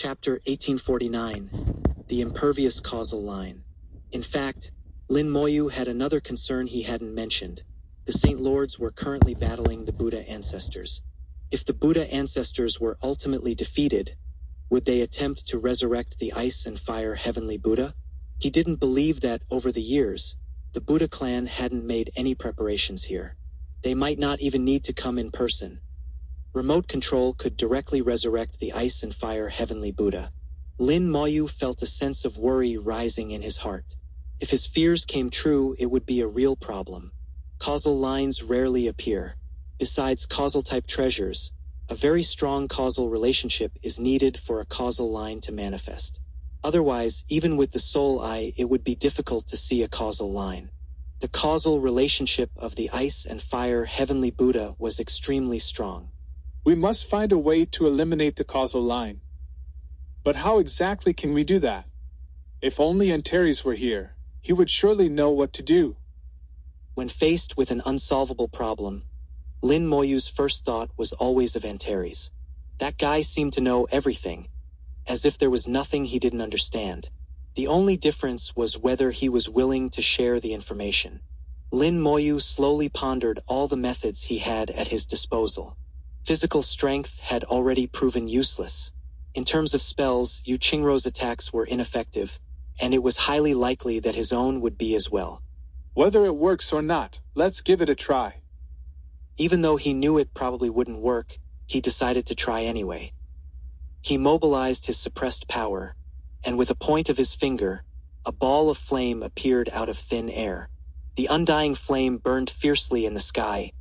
Chapter 1849, The Impervious Causal Line. In fact, Lin Moyu had another concern he hadn't mentioned. The Saint Lords were currently battling the Buddha ancestors. If the Buddha ancestors were ultimately defeated, would they attempt to resurrect the ice and fire heavenly Buddha? He didn't believe that, over the years, the Buddha clan hadn't made any preparations here. They might not even need to come in person. Remote control could directly resurrect the ice and fire heavenly Buddha. Lin Moyu felt a sense of worry rising in his heart. If his fears came true, it would be a real problem. Causal lines rarely appear. Besides causal-type treasures, a very strong causal relationship is needed for a causal line to manifest. Otherwise, even with the soul eye, it would be difficult to see a causal line. The causal relationship of the ice and fire heavenly Buddha was extremely strong. We must find a way to eliminate the causal line. But how exactly can we do that? If only Antares were here, he would surely know what to do. When faced with an unsolvable problem, Lin Moyu's first thought was always of Antares. That guy seemed to know everything, as if there was nothing he didn't understand. The only difference was whether he was willing to share the information. Lin Moyu slowly pondered all the methods he had at his disposal. Physical strength had already proven useless. In terms of spells, Yu Qingrou's attacks were ineffective, and it was highly likely that his own would be as well. Whether it works or not, let's give it a try. Even though he knew it probably wouldn't work, he decided to try anyway. He mobilized his suppressed power, and with a point of his finger, a ball of flame appeared out of thin air. The undying flame burned fiercely in the sky,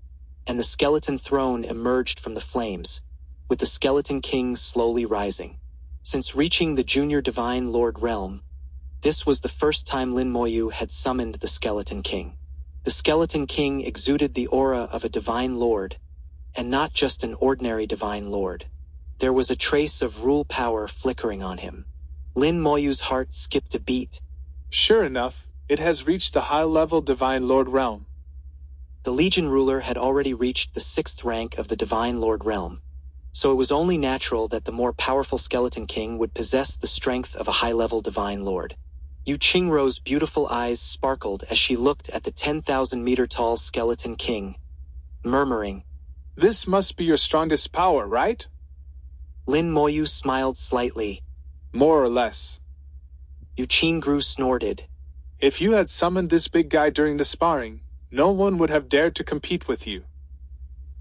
and the skeleton throne emerged from the flames, with the skeleton king slowly rising. Since reaching the Junior Divine Lord realm, this was the first time Lin Moyu had summoned the skeleton king. The skeleton king exuded the aura of a divine lord, and not just an ordinary divine lord. There was a trace of rule power flickering on him. Lin Moyu's heart skipped a beat. Sure enough, it has reached the high-level divine lord realm. The Legion ruler had already reached the 6th rank of the Divine Lord realm, so it was only natural that the more powerful Skeleton King would possess the strength of a high-level Divine Lord. Yu Qingrou's beautiful eyes sparkled as she looked at the 10,000-meter-tall Skeleton King, murmuring, "This must be your strongest power, right?" Lin Moyu smiled slightly. "More or less." Yu Qingru snorted. "If you had summoned this big guy during the sparring, no one would have dared to compete with you."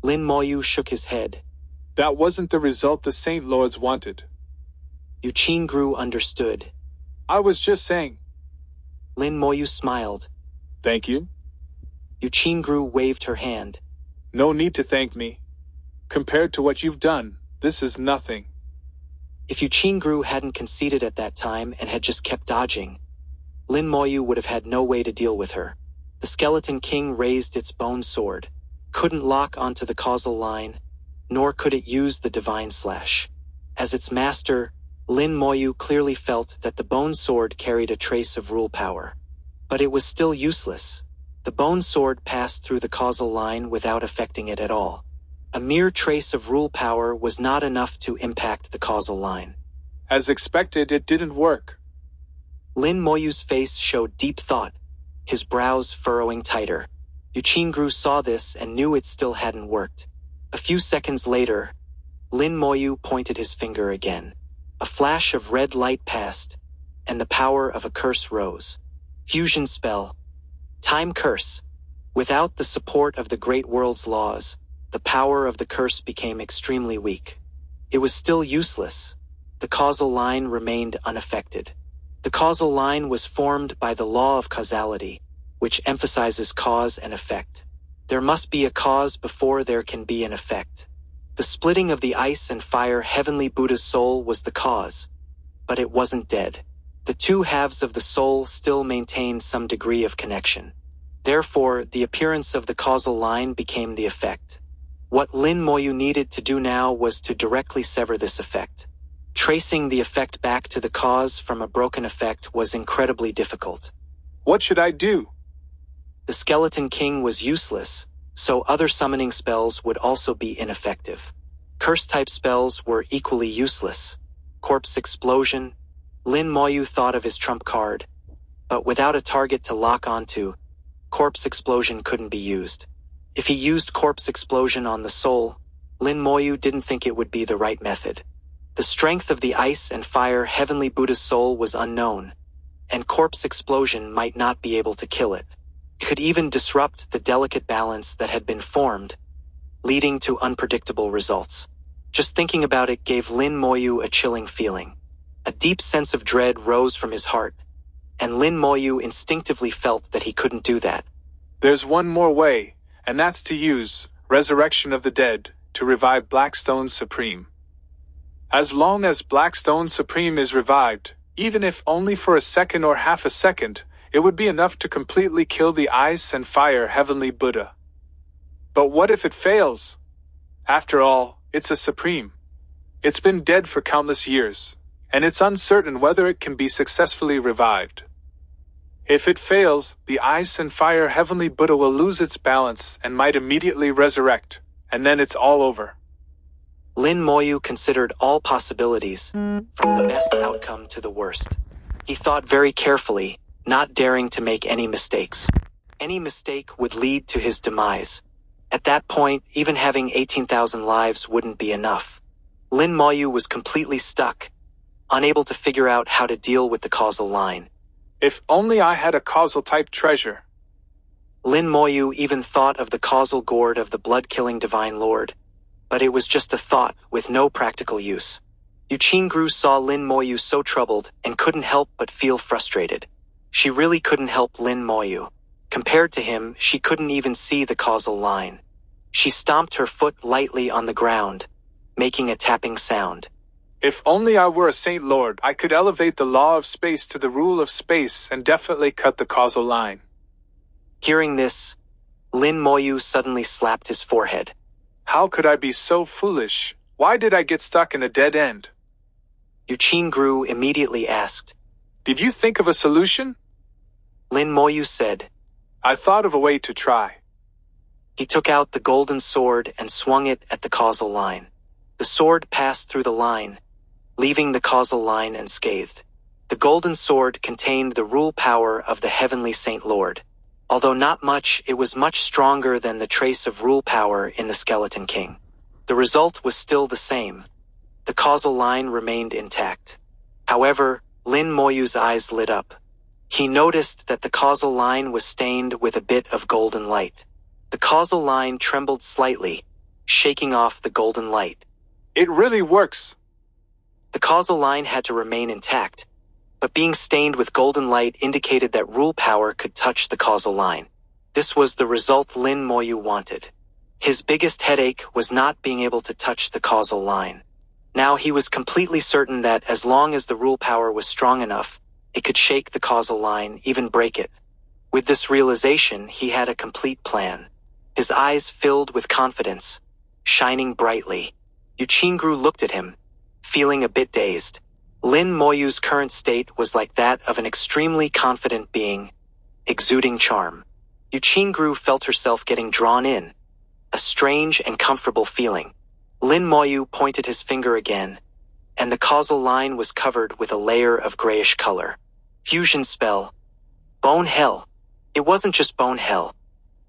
Lin Moyu shook his head. "That wasn't the result the Saint Lords wanted." Yu Qingru understood. "I was just saying." Lin Moyu smiled. "Thank you." Yu Qingru waved her hand. "No need to thank me. Compared to what you've done, this is nothing." If Yu Qingru hadn't conceded at that time and had just kept dodging, Lin Moyu would have had no way to deal with her. The Skeleton King raised its bone sword, couldn't lock onto the causal line, nor could it use the divine slash. As its master, Lin Moyu clearly felt that the bone sword carried a trace of rule power. But it was still useless. The bone sword passed through the causal line without affecting it at all. A mere trace of rule power was not enough to impact the causal line. As expected, it didn't work. Lin Moyu's face showed deep thought, his brows furrowing tighter. Yu Qingru saw this and knew it still hadn't worked. A few seconds later, Lin Moyu pointed his finger again. A flash of red light passed, and the power of a curse rose. Fusion spell. Time curse. Without the support of the great world's laws, the power of the curse became extremely weak. It was still useless. The causal line remained unaffected. The causal line was formed by the law of causality, which emphasizes cause and effect. There must be a cause before there can be an effect. The splitting of the ice and fire heavenly Buddha's soul was the cause, but it wasn't dead. The two halves of the soul still maintained some degree of connection. Therefore, the appearance of the causal line became the effect. What Lin Moyu needed to do now was to directly sever this effect. Tracing the effect back to the cause from a broken effect was incredibly difficult. "What should I do?" The Skeleton King was useless, so other summoning spells would also be ineffective. Curse-type spells were equally useless. Corpse Explosion, Lin Moyu thought of his trump card, but without a target to lock onto, Corpse Explosion couldn't be used. If he used Corpse Explosion on the soul, Lin Moyu didn't think it would be the right method. The strength of the Ice and Fire Heavenly Buddha's soul was unknown, and Corpse Explosion might not be able to kill it. It could even disrupt the delicate balance that had been formed, leading to unpredictable results. Just thinking about it gave Lin Moyu a chilling feeling. A deep sense of dread rose from his heart, and Lin Moyu instinctively felt that he couldn't do that. There's one more way, and that's to use Resurrection of the Dead to revive Blackstone Supreme. As long as Blackstone Supreme is revived, even if only for a second or half a second, it would be enough to completely kill the Ice and Fire Heavenly Buddha. But what if it fails? After all, it's a Supreme. It's been dead for countless years, and it's uncertain whether it can be successfully revived. If it fails, the Ice and Fire Heavenly Buddha will lose its balance and might immediately resurrect, and then it's all over. Lin Moyu considered all possibilities, from the best outcome to the worst. He thought very carefully, not daring to make any mistakes. Any mistake would lead to his demise. At that point, even having 18,000 lives wouldn't be enough. Lin Moyu was completely stuck, unable to figure out how to deal with the causal line. If only I had a causal-type treasure. Lin Moyu even thought of the causal gourd of the blood-killing Divine Lord, but it was just a thought with no practical use. Yuqingru saw Lin Moyu so troubled and couldn't help but feel frustrated. She really couldn't help Lin Moyu. Compared to him, she couldn't even see the causal line. She stomped her foot lightly on the ground, making a tapping sound. If only I were a Saint Lord, I could elevate the law of space to the rule of space and definitely cut the causal line. Hearing this, Lin Moyu suddenly slapped his forehead. How could I be so foolish? Why did I get stuck in a dead end? Yuqingru immediately asked. Did you think of a solution? Lin Moyu said. I thought of a way to try. He took out the golden sword and swung it at the causal line. The sword passed through the line, leaving the causal line unscathed. The golden sword contained the rule power of the heavenly Saint Lord. Although not much, it was much stronger than the trace of rule power in the Skeleton King. The result was still the same. The causal line remained intact. However, Lin Moyu's eyes lit up. He noticed that the causal line was stained with a bit of golden light. The causal line trembled slightly, shaking off the golden light. It really works. The causal line had to remain intact, but being stained with golden light indicated that rule power could touch the causal line. This was the result Lin Moyu wanted. His biggest headache was not being able to touch the causal line. Now he was completely certain that as long as the rule power was strong enough, it could shake the causal line, even break it. With this realization, he had a complete plan. His eyes filled with confidence, shining brightly. Yuqingru looked at him, feeling a bit dazed. Lin Moyu's current state was like that of an extremely confident being, exuding charm. Yuqingru felt herself getting drawn in, a strange and comfortable feeling. Lin Moyu pointed his finger again, and the causal line was covered with a layer of grayish color. Fusion spell. Bone Hell. It wasn't just Bone Hell.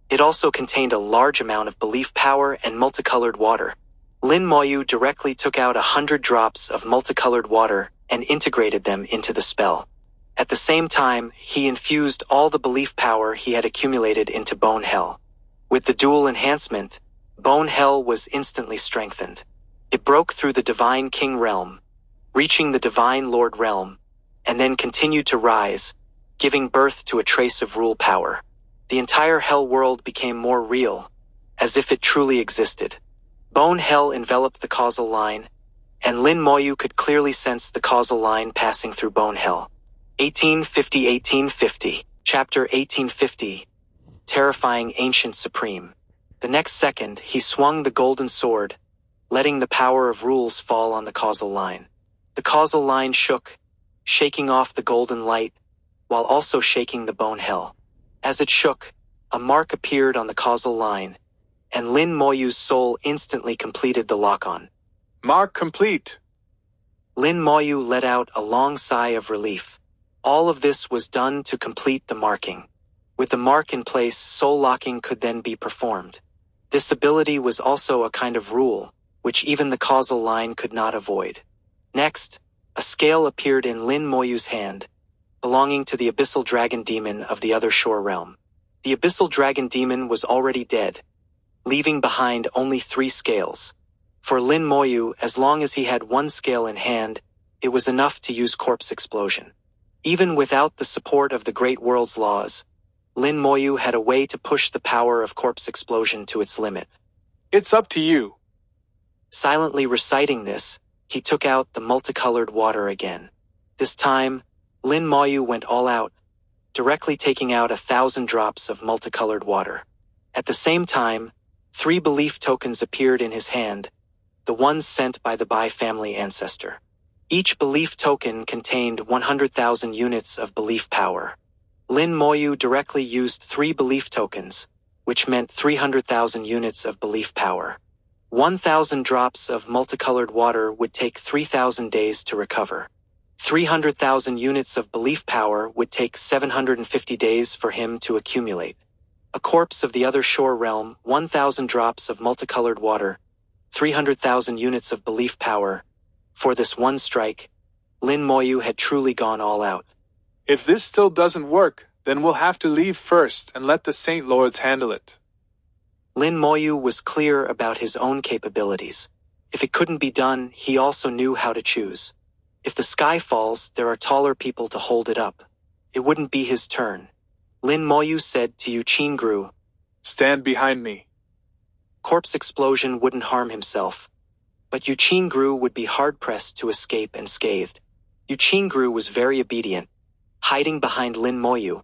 It also contained a large amount of belief power and multicolored water. Lin Moyu directly took out 100 drops of multicolored water and integrated them into the spell. At the same time, he infused all the belief power he had accumulated into Bone Hell. With the dual enhancement, Bone Hell was instantly strengthened. It broke through the Divine King realm, reaching the Divine Lord realm, and then continued to rise, giving birth to a trace of rule power. The entire Hell world became more real, as if it truly existed. Bone Hell enveloped the causal line, and Lin Moyu could clearly sense the causal line passing through Bone Hell. 1850. Chapter 1850. Terrifying Ancient Supreme. The next second, he swung the golden sword, letting the power of rules fall on the causal line. The causal line shook, shaking off the golden light, while also shaking the Bone Hell. As it shook, a mark appeared on the causal line, and Lin Moyu's soul instantly completed the lock-on. Mark complete. Lin Moyu let out a long sigh of relief. All of this was done to complete the marking. With the mark in place, soul locking could then be performed. This ability was also a kind of rule, which even the causal line could not avoid. Next, a scale appeared in Lin Moyu's hand, belonging to the abyssal dragon demon of the other shore realm. The abyssal dragon demon was already dead, leaving behind only 3 scales. For Lin Moyu, as long as he had 1 scale in hand, it was enough to use corpse explosion. Even without the support of the Great World's laws, Lin Moyu had a way to push the power of corpse explosion to its limit. It's up to you. Silently reciting this, he took out the multicolored water again. This time, Lin Moyu went all out, directly taking out 1,000 drops of multicolored water. At the same time, 3 belief tokens appeared in his hand, the ones sent by the Bai family ancestor. Each belief token contained 100,000 units of belief power. Lin Moyu directly used 3 belief tokens, which meant 300,000 units of belief power. 1,000 drops of multicolored water would take 3,000 days to recover. 300,000 units of belief power would take 750 days for him to accumulate. A corpse of the other shore realm, 1,000 drops of multicolored water, 300,000 units of belief power. For this one strike, Lin Moyu had truly gone all out. If this still doesn't work, then we'll have to leave first and let the Saint Lords handle it. Lin Moyu was clear about his own capabilities. If it couldn't be done, he also knew how to choose. If the sky falls, there are taller people to hold it up. It wouldn't be his turn. Lin Moyu said to Yu Qingru, Stand behind me. Corpse explosion wouldn't harm himself, but Yu Qingru would be hard-pressed to escape unscathed. Yu Qingru was very obedient, hiding behind Lin Moyu,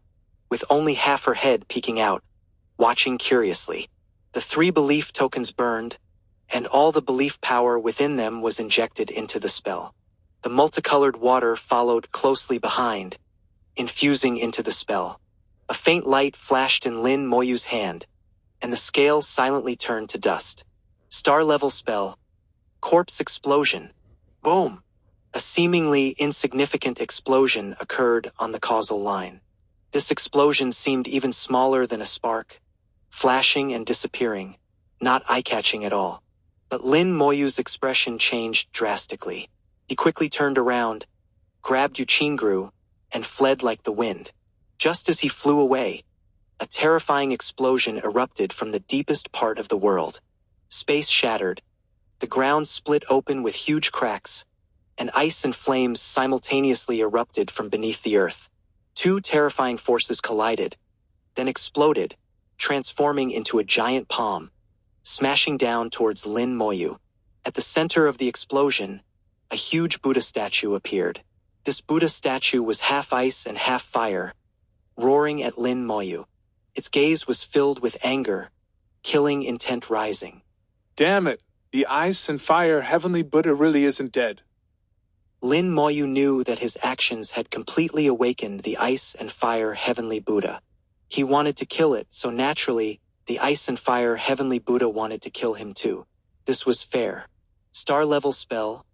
with only half her head peeking out, watching curiously. The 3 belief tokens burned, and all the belief power within them was injected into the spell. The multicolored water followed closely behind, infusing into the spell. A faint light flashed in Lin Moyu's hand, and the scale silently turned to dust. Star-level spell. Corpse explosion. Boom! A seemingly insignificant explosion occurred on the causal line. This explosion seemed even smaller than a spark, flashing and disappearing, not eye-catching at all. But Lin Moyu's expression changed drastically. He quickly turned around, grabbed Yu Qingru, and fled like the wind. Just as he flew away, a terrifying explosion erupted from the deepest part of the world. Space shattered, the ground split open with huge cracks, and ice and flames simultaneously erupted from beneath the earth. 2 terrifying forces collided, then exploded, transforming into a giant palm, smashing down towards Lin Moyu. At the center of the explosion, a huge Buddha statue appeared. This Buddha statue was half ice and half fire, roaring at Lin Moyu. Its gaze was filled with anger, killing intent rising. Damn it, the ice and fire heavenly Buddha really isn't dead. Lin Moyu knew that his actions had completely awakened the ice and fire heavenly Buddha. He wanted to kill it, so naturally, the ice and fire heavenly Buddha wanted to kill him too. This was fair. Star-level spell,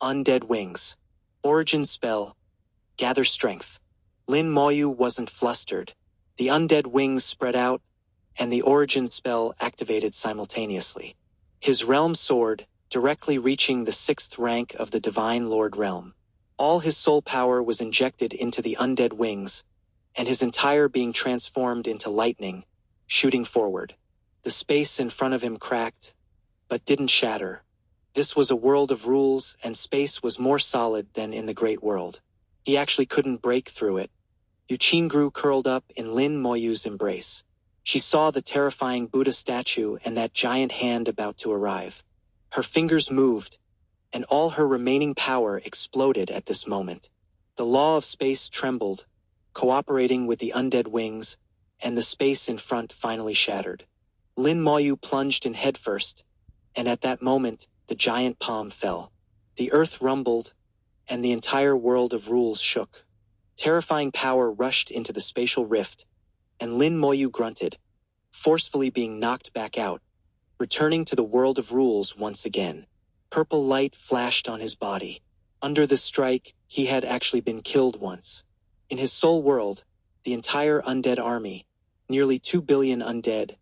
Undead Wings. Origin spell, Gather Strength. Lin Moyu wasn't flustered. The undead wings spread out, and the origin spell activated simultaneously. His realm soared, directly reaching the 6th rank of the Divine Lord realm. All his soul power was injected into the undead wings, and his entire being transformed into lightning, shooting forward. The space in front of him cracked, but didn't shatter. This was a world of rules, and space was more solid than in the Great World. He actually couldn't break through it. Yu Qingru curled up in Lin Moyu's embrace. She saw the terrifying Buddha statue and that giant hand about to arrive. Her fingers moved, and all her remaining power exploded at this moment. The law of space trembled, cooperating with the undead wings, and the space in front finally shattered. Lin Moyu plunged in headfirst, and at that moment, the giant palm fell. The earth rumbled, and the entire world of rules shook. Terrifying power rushed into the spatial rift, and Lin Moyu grunted, forcefully being knocked back out, returning to the world of rules once again. Purple light flashed on his body. Under the strike, he had actually been killed once. In his soul world, the entire undead army, nearly 2 billion undead,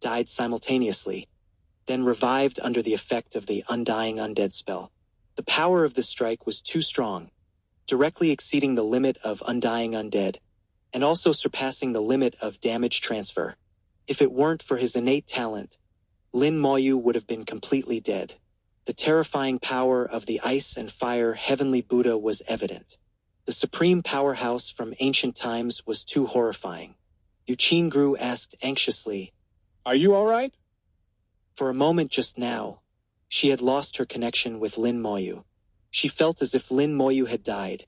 died simultaneously, then revived under the effect of the Undying Undead spell. The power of the strike was too strong, directly exceeding the limit of Undying Undead, and also surpassing the limit of damage transfer. If it weren't for his innate talent, Lin Moyu would have been completely dead. The terrifying power of the Ice and Fire Heavenly Buddha was evident. The supreme powerhouse from ancient times was too horrifying. Yuqingru asked anxiously, Are you all right? For a moment just now, she had lost her connection with Lin Moyu. She felt as if Lin Moyu had died,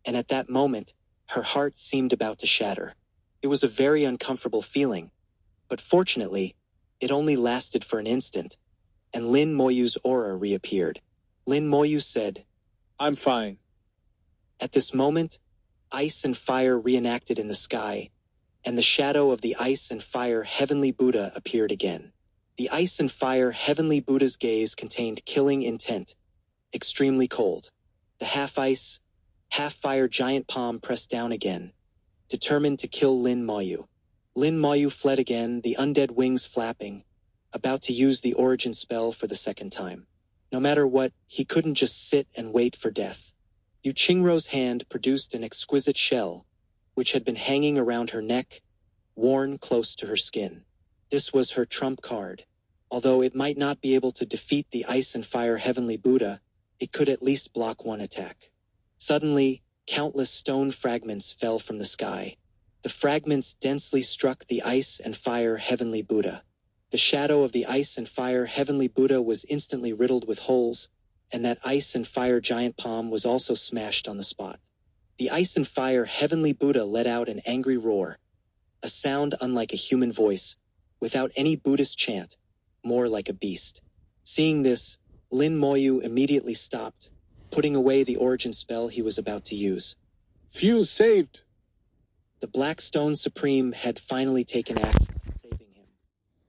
and at that moment, her heart seemed about to shatter. It was a very uncomfortable feeling, but fortunately, it only lasted for an instant, and Lin Moyu's aura reappeared. Lin Moyu said, I'm fine. At this moment, ice and fire reenacted in the sky, and the shadow of the Ice and Fire Heavenly Buddha appeared again. The Ice and Fire Heavenly Buddha's gaze contained killing intent, extremely cold. The half-ice, half-fire giant palm pressed down again, determined to kill Lin Moyu. Lin Moyu fled again, the undead wings flapping, about to use the origin spell for the second time. No matter what, he couldn't just sit and wait for death. Yu Qingrou's hand produced an exquisite shell, which had been hanging around her neck, worn close to her skin. This was her trump card. Although it might not be able to defeat the Ice and Fire Heavenly Buddha, it could at least block one attack. Suddenly, countless stone fragments fell from the sky. The fragments densely struck the Ice and Fire Heavenly Buddha. The shadow of the Ice and Fire Heavenly Buddha was instantly riddled with holes, and that Ice and Fire giant palm was also smashed on the spot. The Ice and Fire Heavenly Buddha let out an angry roar, a sound unlike a human voice, without any Buddhist chant, more like a beast. Seeing this, Lin Moyu immediately stopped, putting away the origin spell he was about to use. Phew, saved. The Black Stone Supreme had finally taken action, saving him.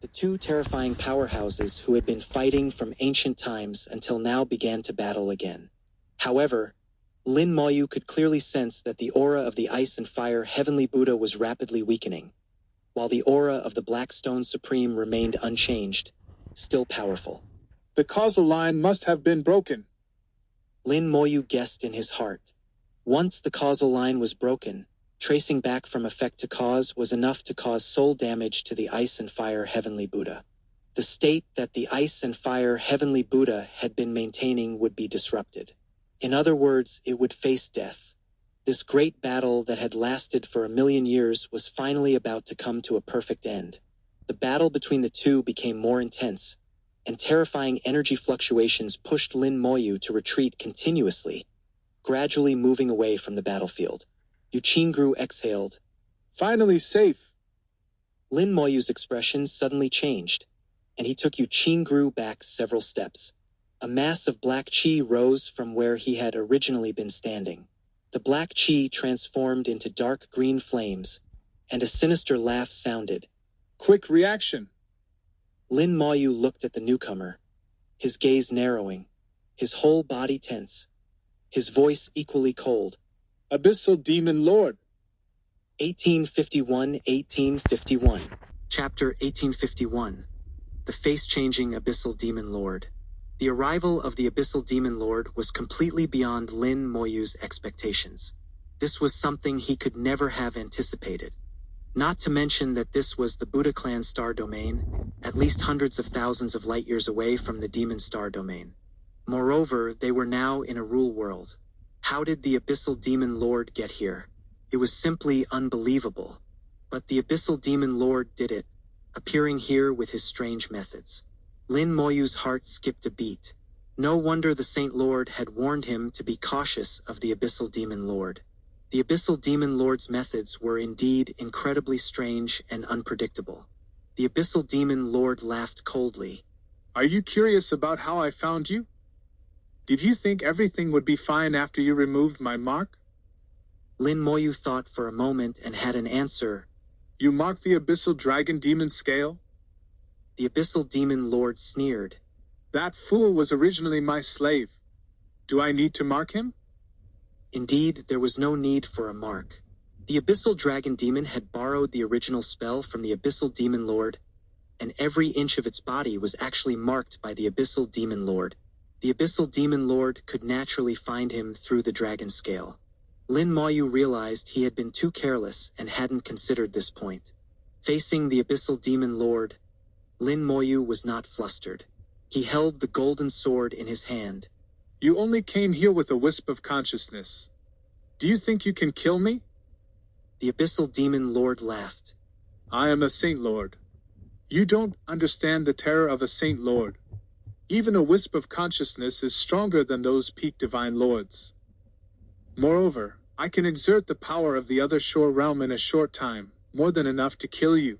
The two terrifying powerhouses who had been fighting from ancient times until now began to battle again. However, Lin Moyu could clearly sense that the aura of the Ice and Fire Heavenly Buddha was rapidly weakening, while the aura of the Black Stone Supreme remained unchanged, still powerful. The causal line must have been broken. Lin Moyu guessed in his heart. Once the causal line was broken, tracing back from effect to cause was enough to cause soul damage to the Ice and Fire Heavenly Buddha. The state that the Ice and Fire Heavenly Buddha had been maintaining would be disrupted. In other words, it would face death. This great battle that had lasted for 1,000,000 years was finally about to come to a perfect end. The battle between the two became more intense, and terrifying energy fluctuations pushed Lin Moyu to retreat continuously, gradually moving away from the battlefield. Yu Qingru exhaled. Finally safe. Lin Moyu's expression suddenly changed, and he took Yu Qingru back several steps. A mass of black chi rose from where he had originally been standing. The black chi transformed into dark green flames, and a sinister laugh sounded. Quick reaction. Lin Moyu looked at the newcomer, his gaze narrowing, his whole body tense, his voice equally cold. Abyssal Demon Lord. 1851. Chapter 1851. The face-changing Abyssal Demon Lord. The arrival of the Abyssal Demon Lord was completely beyond Lin Moyu's expectations. This was something he could never have anticipated. Not to mention that this was the Buddha Clan star domain, at least hundreds of thousands of light years away from the Demon Star domain. Moreover, they were now in a rule world. How did the Abyssal Demon Lord get here? It was simply unbelievable. But the Abyssal Demon Lord did it, appearing here with his strange methods. Lin Moyu's heart skipped a beat. No wonder the Saint Lord had warned him to be cautious of the Abyssal Demon Lord. The Abyssal Demon Lord's methods were indeed incredibly strange and unpredictable. The Abyssal Demon Lord laughed coldly. Are you curious about how I found you? Did you think everything would be fine after you removed my mark? Lin Moyu thought for a moment and had an answer. You marked the Abyssal Dragon Demon Scale? The Abyssal Demon Lord sneered. That fool was originally my slave. Do I need to mark him? Indeed, there was no need for a mark. The Abyssal Dragon Demon had borrowed the original spell from the Abyssal Demon Lord, and every inch of its body was actually marked by the Abyssal Demon Lord. The Abyssal Demon Lord could naturally find him through the dragon scale. Lin Moyu realized he had been too careless and hadn't considered this point. Facing the Abyssal Demon Lord, Lin Moyu was not flustered. He held the golden sword in his hand. You only came here with a wisp of consciousness. Do you think you can kill me? The Abyssal Demon Lord laughed. I am a Saint Lord. You don't understand the terror of a Saint Lord. Even a wisp of consciousness is stronger than those peak divine lords. Moreover, I can exert the power of the other shore realm in a short time, more than enough to kill you.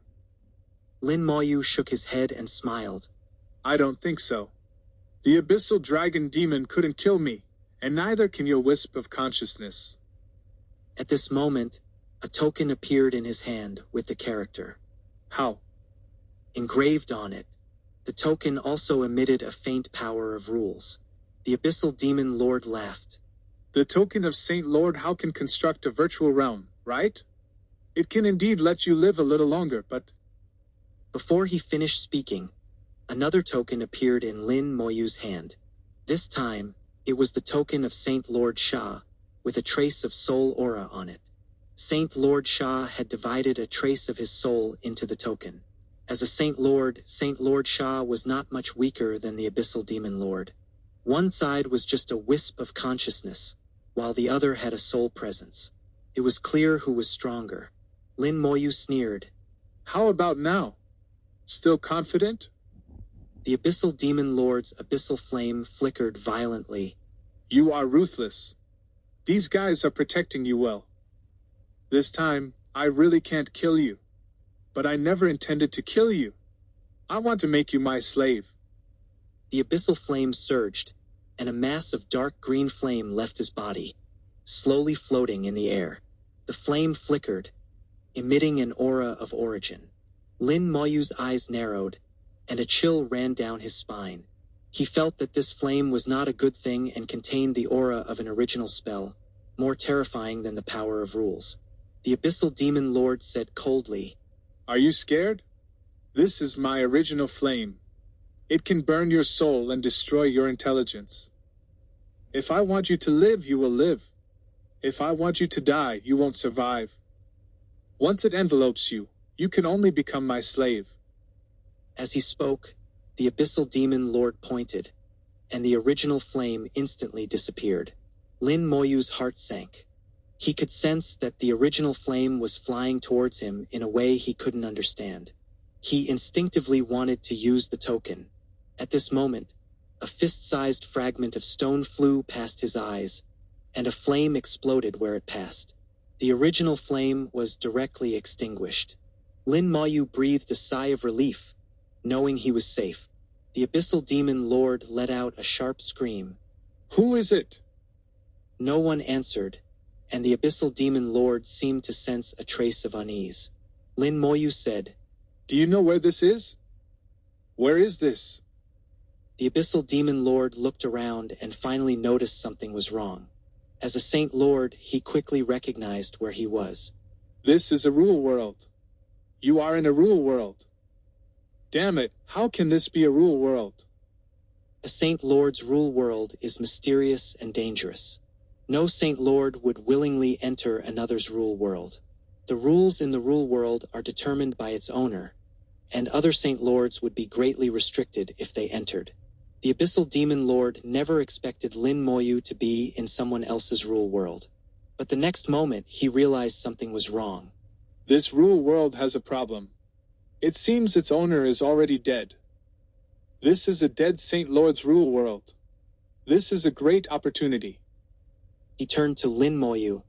Lin Moyu shook his head and smiled. I don't think so. The Abyssal Dragon Demon couldn't kill me, and neither can your wisp of consciousness. At this moment, a token appeared in his hand with the character. How? Engraved on it, the token also emitted a faint power of rules. The Abyssal Demon Lord laughed. The token of Saint Lord how can construct a virtual realm, right? It can indeed let you live a little longer, but... Before he finished speaking, another token appeared in Lin Moyu's hand. This time, it was the token of Saint Lord Sha, with a trace of soul aura on it. Saint Lord Sha had divided a trace of his soul into the token. As a Saint Lord Sha was not much weaker than the Abyssal Demon Lord. One side was just a wisp of consciousness, while the other had a soul presence. It was clear who was stronger. Lin Moyu sneered. How about now? Still confident? The Abyssal Demon Lord's abyssal flame flickered violently. You are ruthless. These guys are protecting you well. This time, I really can't kill you. But I never intended to kill you. I want to make you my slave. The abyssal flame surged, and a mass of dark green flame left his body, slowly floating in the air. The flame flickered, emitting an aura of origin. Lin Moyu's eyes narrowed, and a chill ran down his spine. He felt that this flame was not a good thing and contained the aura of an original spell, more terrifying than the power of rules. The Abyssal Demon Lord said coldly, Are you scared? This is my original flame. It can burn your soul and destroy your intelligence. If I want you to live, you will live. If I want you to die, you won't survive. Once it envelopes you, you can only become my slave. As he spoke, the Abyssal Demon Lord pointed, and the original flame instantly disappeared. Lin Moyu's heart sank. He could sense that the original flame was flying towards him in a way he couldn't understand. He instinctively wanted to use the token. At this moment, a fist-sized fragment of stone flew past his eyes, and a flame exploded where it passed. The original flame was directly extinguished. Lin Moyu breathed a sigh of relief, knowing he was safe. The Abyssal Demon Lord let out a sharp scream. Who is it? No one answered, and the Abyssal Demon Lord seemed to sense a trace of unease. Lin Moyu said, Do you know where this is? Where is this? The Abyssal Demon Lord looked around and finally noticed something was wrong. As a Saint Lord, he quickly recognized where he was. This is a rule world. You are in a rule world. Damn it, how can this be a rule world? A Saint Lord's rule world is mysterious and dangerous. No Saint Lord would willingly enter another's rule world. The rules in the rule world are determined by its owner, and other Saint Lords would be greatly restricted if they entered. The Abyssal Demon Lord never expected Lin Moyu to be in someone else's rule world. But the next moment, he realized something was wrong. This rule world has a problem. It seems its owner is already dead. This is a dead Saint Lord's rule world. This is a great opportunity. He turned to Lin Moyu.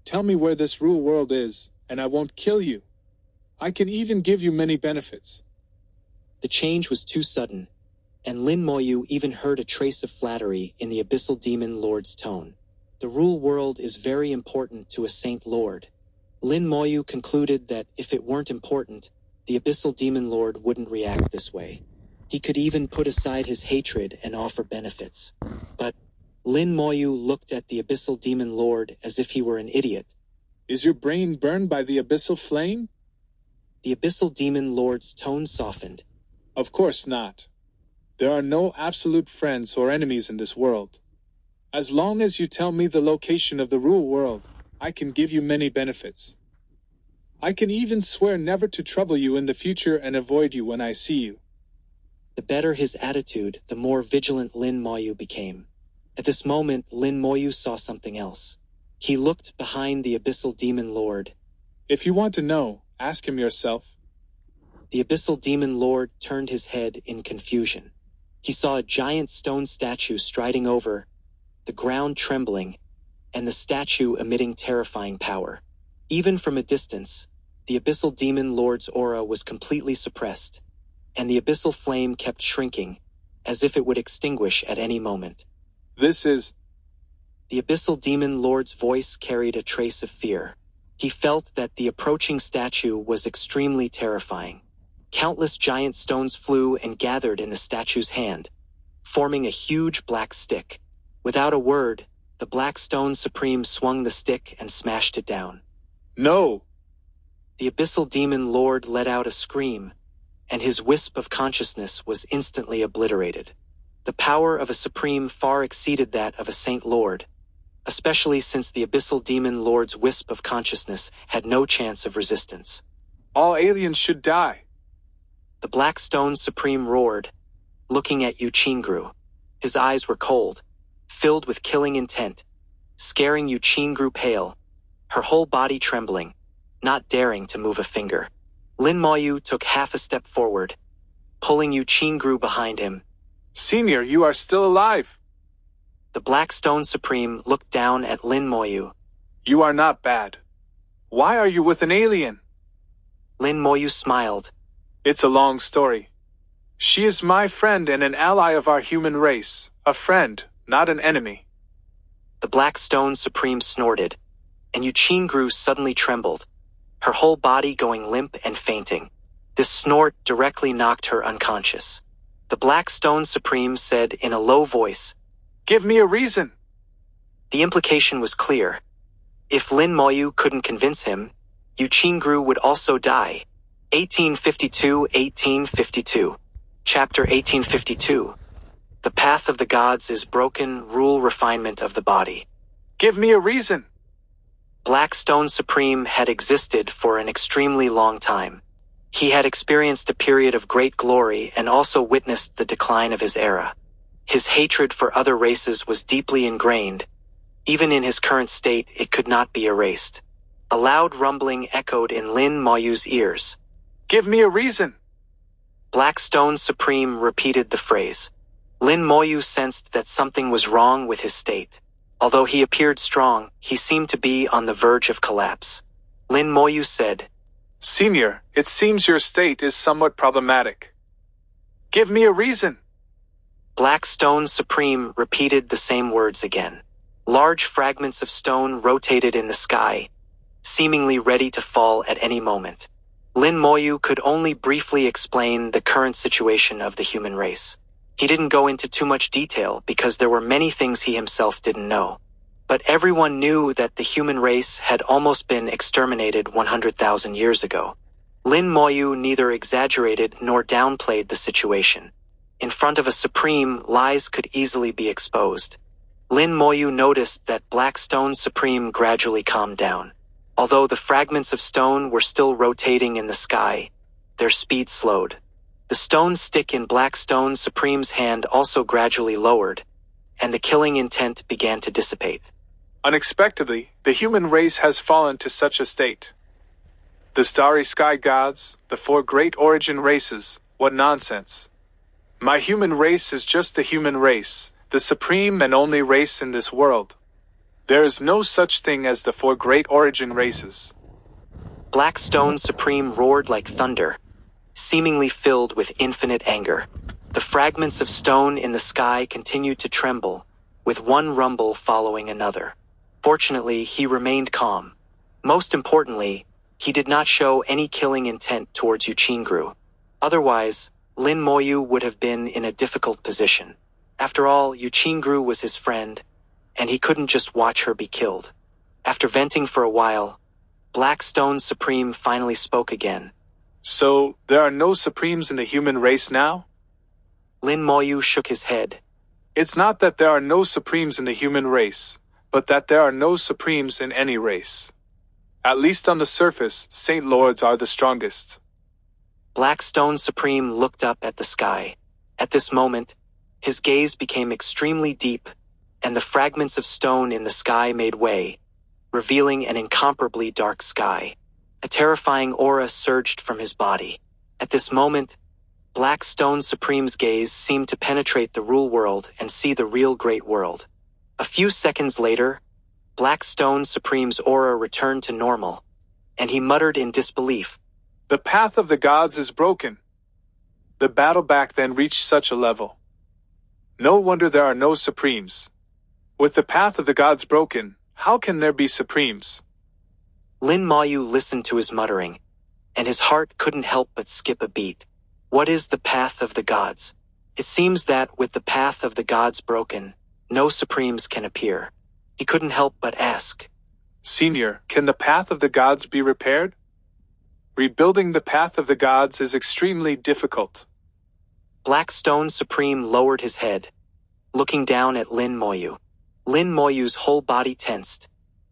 Tell me where this rule world is, and I won't kill you. I can even give you many benefits. The change was too sudden, and Lin Moyu even heard a trace of flattery in the Abyssal Demon Lord's tone. The rule world is very important to a Saint Lord. Lin Moyu concluded that if it weren't important, the Abyssal Demon Lord wouldn't react this way. He could even put aside his hatred and offer benefits. But Lin Moyu looked at the Abyssal Demon Lord as if he were an idiot. Is your brain burned by the abyssal flame? The Abyssal Demon Lord's tone softened. Of course not. There are no absolute friends or enemies in this world. As long as you tell me the location of the real world, I can give you many benefits. I can even swear never to trouble you in the future and avoid you when I see you. The better his attitude, the more vigilant Lin Moyu became. At this moment, Lin Moyu saw something else. He looked behind the Abyssal Demon Lord. If you want to know, ask him yourself. The Abyssal Demon Lord turned his head in confusion. He saw a giant stone statue striding over, the ground trembling, and the statue emitting terrifying power. Even from a distance, the Abyssal Demon Lord's aura was completely suppressed, and the abyssal flame kept shrinking, as if it would extinguish at any moment. This is... The Abyssal Demon Lord's voice carried a trace of fear. He felt that the approaching statue was extremely terrifying. Countless giant stones flew and gathered in the statue's hand, forming a huge black stick. Without a word, the Black Stone Supreme swung the stick and smashed it down. No! The Abyssal Demon Lord let out a scream, and his wisp of consciousness was instantly obliterated. The power of a Supreme far exceeded that of a Saint Lord, especially since the Abyssal Demon Lord's wisp of consciousness had no chance of resistance. All aliens should die. The Black Stone Supreme roared, looking at Yu Qingru. His eyes were cold, filled with killing intent, scaring Yu Qingru pale, her whole body trembling, not daring to move a finger. Lin Moyu took half a step forward, pulling Yu Qingru behind him. Senior, you are still alive. The Black Stone Supreme looked down at Lin Moyu. You are not bad. Why are you with an alien? Lin Moyu smiled. It's a long story. She is my friend and an ally of our human race. A friend, not an enemy. The Black Stone Supreme snorted, and Yu Qingru suddenly trembled, her whole body going limp and fainting. This snort directly knocked her unconscious. The Black Stone Supreme said in a low voice, Give me a reason. The implication was clear. If Lin Moyu couldn't convince him, Yu Qingru would also die. 1852. Chapter 1852. The path of the gods is broken, rule refinement of the body. Give me a reason. Black Stone Supreme had existed for an extremely long time. He had experienced a period of great glory and also witnessed the decline of his era. His hatred for other races was deeply ingrained. Even in his current state, it could not be erased. A loud rumbling echoed in Lin Moyu's ears. Give me a reason. Black Stone Supreme repeated the phrase. Lin Moyu sensed that something was wrong with his state. Although he appeared strong, he seemed to be on the verge of collapse. Lin Moyu said, Senior, it seems your state is somewhat problematic. Give me a reason. Black Stone Supreme repeated the same words again. Large fragments of stone rotated in the sky, seemingly ready to fall at any moment. Lin Moyu could only briefly explain the current situation of the human race. He didn't go into too much detail because there were many things he himself didn't know. But everyone knew that the human race had almost been exterminated 100,000 years ago. Lin Moyu neither exaggerated nor downplayed the situation. In front of a Supreme, lies could easily be exposed. Lin Moyu noticed that Black Stone Supreme gradually calmed down. Although the fragments of stone were still rotating in the sky, their speed slowed. The stone stick in Black Stone Supreme's hand also gradually lowered, and the killing intent began to dissipate. Unexpectedly, the human race has fallen to such a state. The starry sky gods, the four great origin races, what nonsense. My human race is just the human race, the supreme and only race in this world. There is no such thing as the four great origin races. Black Stone Supreme roared like thunder, seemingly filled with infinite anger. The fragments of stone in the sky continued to tremble, with one rumble following another. Fortunately, he remained calm. Most importantly, he did not show any killing intent towards Yu Qingru. Otherwise, Lin Moyu would have been in a difficult position. After all, Yu Qingru was his friend, and he couldn't just watch her be killed. After venting for a while, Black Stone Supreme finally spoke again. So, there are no Supremes in the human race now? Lin Moyu shook his head. It's not that there are no Supremes in the human race, but that there are no Supremes in any race. At least on the surface, Saint Lords are the strongest. Black Stone Supreme looked up at the sky. At this moment, his gaze became extremely deep, and the fragments of stone in the sky made way, revealing an incomparably dark sky. A terrifying aura surged from his body. At this moment, Black Stone Supreme's gaze seemed to penetrate the rule world and see the real great world. A few seconds later, Black Stone Supreme's aura returned to normal, and he muttered in disbelief. The path of the gods is broken. The battle back then reached such a level. No wonder there are no Supremes. With the path of the gods broken, how can there be Supremes? Lin Moyu listened to his muttering, and his heart couldn't help but skip a beat. What is the path of the gods? It seems that with the path of the gods broken, no Supremes can appear. He couldn't help but ask. Senior, can the path of the gods be repaired? Rebuilding the path of the gods is extremely difficult. Black Stone Supreme lowered his head, looking down at Lin Moyu. Lin Moyu's whole body tensed,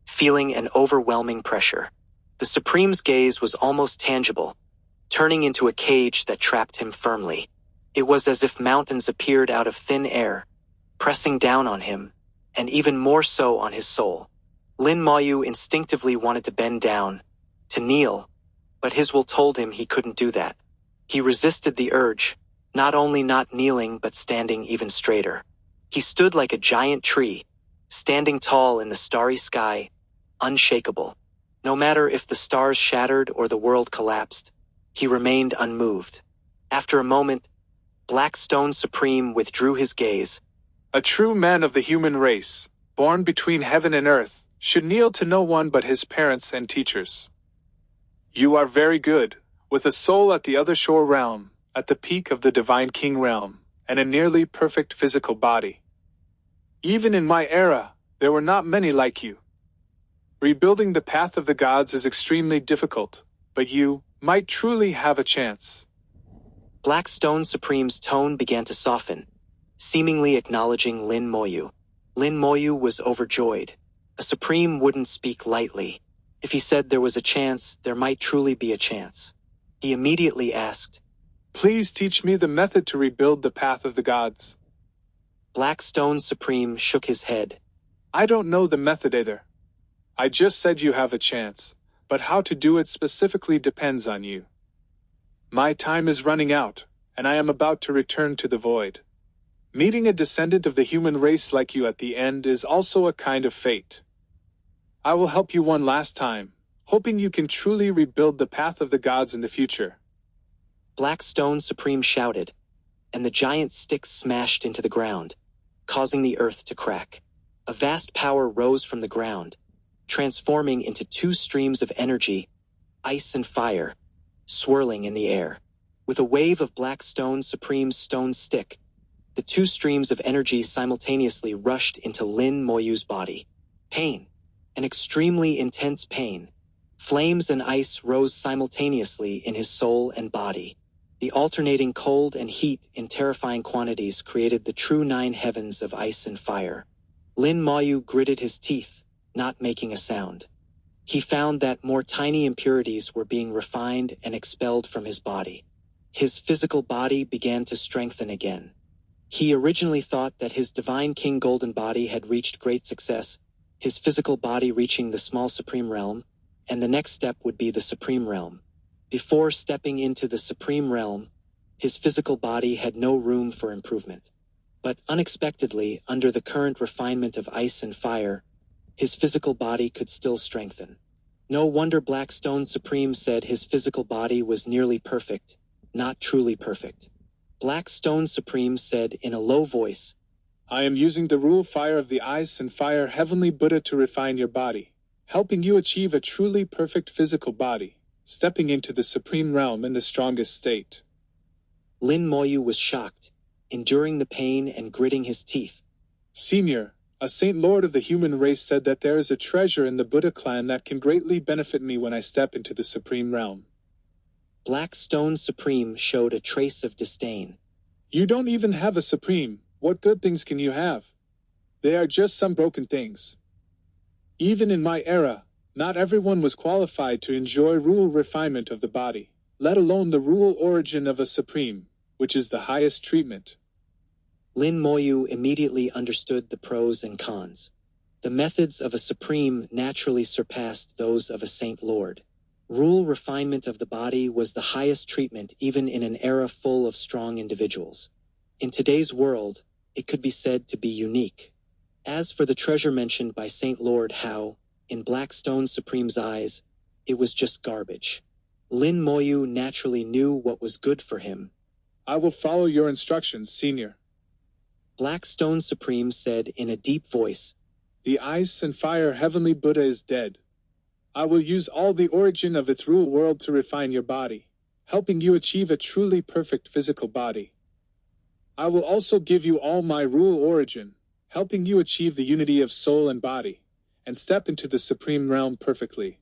feeling an overwhelming pressure. The Supreme's gaze was almost tangible, turning into a cage that trapped him firmly. It was as if mountains appeared out of thin air, pressing down on him, and even more so on his soul. Lin Moyu instinctively wanted to bend down, to kneel, but his will told him he couldn't do that. He resisted the urge, not only not kneeling but standing even straighter. He stood like a giant tree, standing tall in the starry sky, unshakable. No matter if the stars shattered or the world collapsed, he remained unmoved. After a moment, Black Stone Supreme withdrew his gaze. A true man of the human race, born between heaven and earth, should kneel to no one but his parents and teachers. You are very good, with a soul at the other shore realm, at the peak of the Divine King realm, and a nearly perfect physical body. Even in my era, there were not many like you. Rebuilding the path of the gods is extremely difficult, but you might truly have a chance. Black Stone Supreme's tone began to soften, seemingly acknowledging Lin Moyu. Lin Moyu was overjoyed. A Supreme wouldn't speak lightly. If he said there was a chance, there might truly be a chance. He immediately asked, Please teach me the method to rebuild the path of the gods. Black Stone Supreme shook his head. I don't know the method either. I just said you have a chance, but how to do it specifically depends on you. My time is running out, and I am about to return to the void. Meeting a descendant of the human race like you at the end is also a kind of fate. I will help you one last time, hoping you can truly rebuild the path of the gods in the future. Black Stone Supreme shouted, and the giant stick smashed into the ground, causing the earth to crack. A vast power rose from the ground, transforming into two streams of energy, ice and fire, swirling in the air. With a wave of Black Stone Supreme's stone stick, the two streams of energy simultaneously rushed into Lin Moyu's body. Pain, an extremely intense pain. Flames and ice rose simultaneously in his soul and body. The alternating cold and heat in terrifying quantities created the true 9 heavens of ice and fire. Lin Moyu gritted his teeth, not making a sound. He found that more tiny impurities were being refined and expelled from his body. His physical body began to strengthen again. He originally thought that his Divine King Golden Body had reached great success, his physical body reaching the small Supreme Realm, and the next step would be the Supreme Realm. Before stepping into the Supreme Realm, his physical body had no room for improvement. But unexpectedly, under the current refinement of ice and fire, his physical body could still strengthen. No wonder Black Stone Supreme said his physical body was nearly perfect, not truly perfect. Black Stone Supreme said in a low voice, I am using the rule fire of the ice and fire heavenly Buddha to refine your body, helping you achieve a truly perfect physical body, stepping into the Supreme Realm in the strongest state. Lin Moyu was shocked, enduring the pain and gritting his teeth. Senior, A Saint Lord of the human race said that there is a treasure in the Buddha clan that can greatly benefit me when I step into the Supreme Realm. Black Stone Supreme showed a trace of disdain. You don't even have a Supreme. What good things can you have? They are just some broken things. Even in my era, not everyone was qualified to enjoy rule refinement of the body, let alone the rule origin of a Supreme, which is the highest treatment. Lin Moyu immediately understood the pros and cons. The methods of a Supreme naturally surpassed those of a Saint Lord. Rule refinement of the body was the highest treatment even in an era full of strong individuals. In today's world, it could be said to be unique. As for the treasure mentioned by Saint Lord Hao, in Black Stone Supreme's eyes, it was just garbage. Lin Moyu naturally knew what was good for him. I will follow your instructions, Senior. Black Stone Supreme said in a deep voice, The ice and fire heavenly Buddha is dead. I will use all the origin of its rule world to refine your body, helping you achieve a truly perfect physical body. I will also give you all my rule origin, helping you achieve the unity of soul and body, and step into the Supreme Realm perfectly.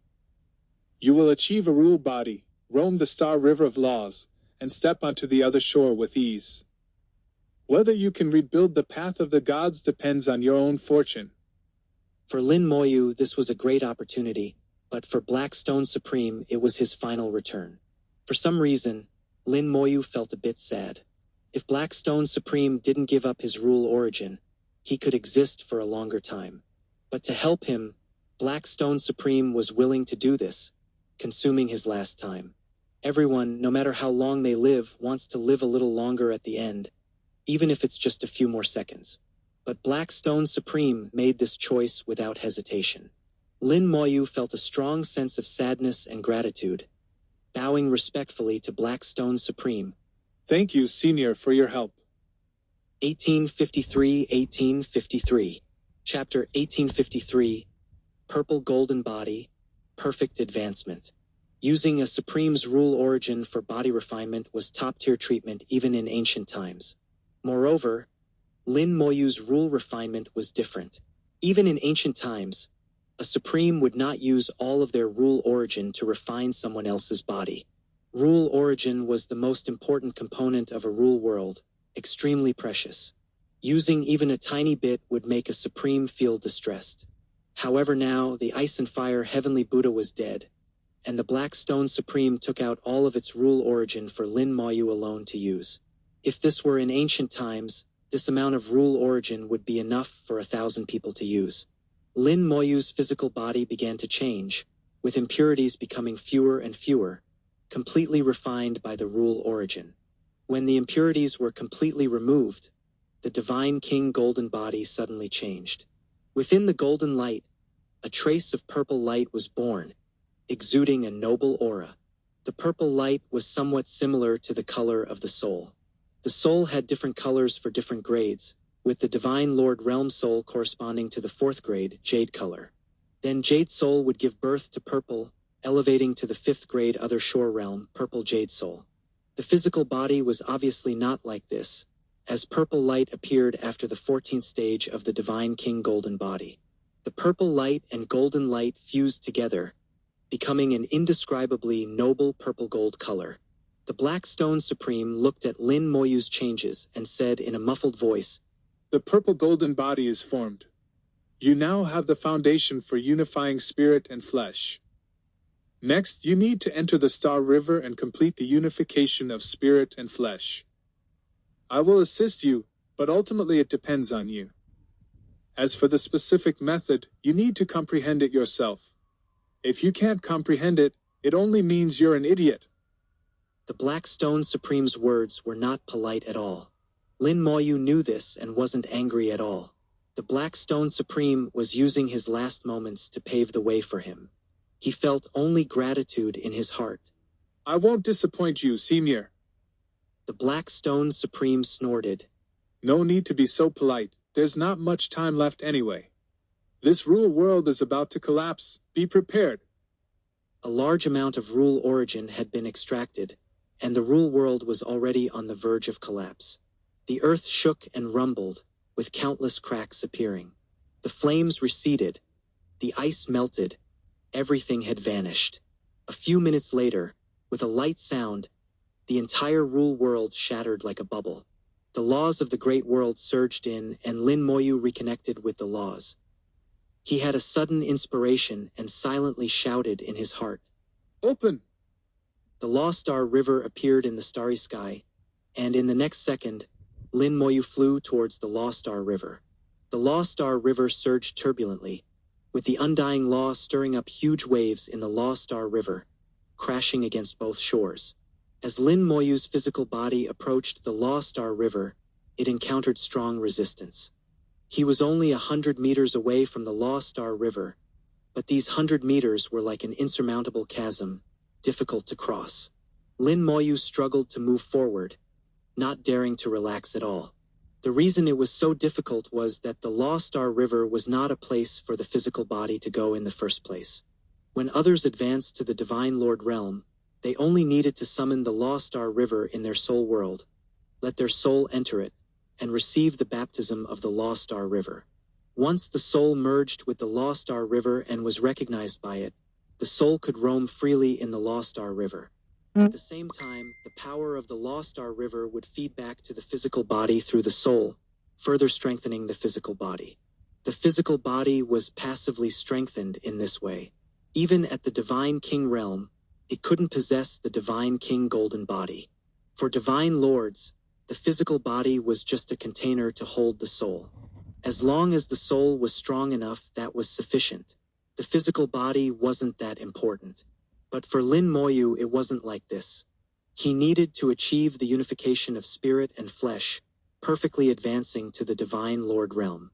You will achieve a rule body, roam the star river of laws, and step onto the other shore with ease. Whether you can rebuild the path of the gods depends on your own fortune. For Lin Moyu, this was a great opportunity, but for Black Stone Supreme, it was his final return. For some reason, Lin Moyu felt a bit sad. If Black Stone Supreme didn't give up his rule origin, he could exist for a longer time. But to help him, Black Stone Supreme was willing to do this, consuming his last time. Everyone, no matter how long they live, wants to live a little longer at the end, even if it's just a few more seconds. But Black Stone Supreme made this choice without hesitation. Lin Moyu felt a strong sense of sadness and gratitude. Bowing respectfully to Black Stone Supreme. Thank you, Senior, for your help. 1853. Chapter 1853, Purple Golden Body, Perfect Advancement. Using a Supreme's rule origin for body refinement was top-tier treatment even in ancient times. Moreover, Lin Moyu's rule refinement was different. Even in ancient times, a Supreme would not use all of their rule origin to refine someone else's body. Rule origin was the most important component of a rule world, extremely precious. Using even a tiny bit would make a Supreme feel distressed. However, now, the Ice and Fire Heavenly Buddha was dead, and the Black Stone Supreme took out all of its rule origin for Lin Moyu alone to use. If this were in ancient times, this amount of rule origin would be enough for 1,000 people to use. Lin Moyu's physical body began to change, with impurities becoming fewer and fewer, completely refined by the rule origin. When the impurities were completely removed, the Divine King Golden Body suddenly changed. Within the golden light, a trace of purple light was born, exuding a noble aura. The purple light was somewhat similar to the color of the soul. The soul had different colors for different grades, with the Divine Lord Realm Soul corresponding to the 4th grade, Jade color. Then Jade Soul would give birth to purple, elevating to the 5th grade Other Shore Realm, Purple Jade Soul. The physical body was obviously not like this, as purple light appeared after the 14th stage of the Divine King Golden Body. The purple light and golden light fused together, becoming an indescribably noble purple gold color. The Black Stone Supreme looked at Lin Moyu's changes and said in a muffled voice, The purple golden body is formed. You now have the foundation for unifying spirit and flesh. Next, you need to enter the Star River and complete the unification of spirit and flesh. I will assist you, but ultimately it depends on you. As for the specific method, you need to comprehend it yourself. If you can't comprehend it, it only means you're an idiot. The Black Stone Supreme's words were not polite at all. Lin Moyu knew this and wasn't angry at all. The Black Stone Supreme was using his last moments to pave the way for him. He felt only gratitude in his heart. I won't disappoint you, Senior. The Black Stone Supreme snorted. No need to be so polite. There's not much time left anyway. This rule world is about to collapse. Be prepared. A large amount of rule origin had been extracted, and the rule world was already on the verge of collapse. The earth shook and rumbled, with countless cracks appearing. The flames receded, the ice melted, everything had vanished. A few minutes later, with a light sound, the entire Rule world shattered like a bubble. The laws of the great world surged in, and Lin Moyu reconnected with the laws. He had a sudden inspiration and silently shouted in his heart. Open! The Law Star River appeared in the starry sky, and in the next second, Lin Moyu flew towards the Law Star River. The Law Star River surged turbulently, with the undying law stirring up huge waves in the Law Star River, crashing against both shores. As Lin Moyu's physical body approached the Law Star River, it encountered strong resistance. He was only 100 meters away from the Law Star River, but these 100 meters were like an insurmountable chasm, difficult to cross. Lin Moyu struggled to move forward, not daring to relax at all. The reason it was so difficult was that the Law Star River was not a place for the physical body to go in the first place. When others advanced to the Divine Lord realm, they only needed to summon the Law Star River in their soul world, let their soul enter it, and receive the baptism of the Law Star River. Once the soul merged with the Law Star River and was recognized by it, the soul could roam freely in the Law Star River. At the same time, the power of the Law Star River would feed back to the physical body through the soul, further strengthening the physical body. The physical body was passively strengthened in this way. Even at the Divine King realm, it couldn't possess the Divine King golden body. For Divine Lords, the physical body was just a container to hold the soul. As long as the soul was strong enough, that was sufficient. The physical body wasn't that important. But for Lin Moyu, it wasn't like this. He needed to achieve the unification of spirit and flesh, perfectly advancing to the Divine Lord realm.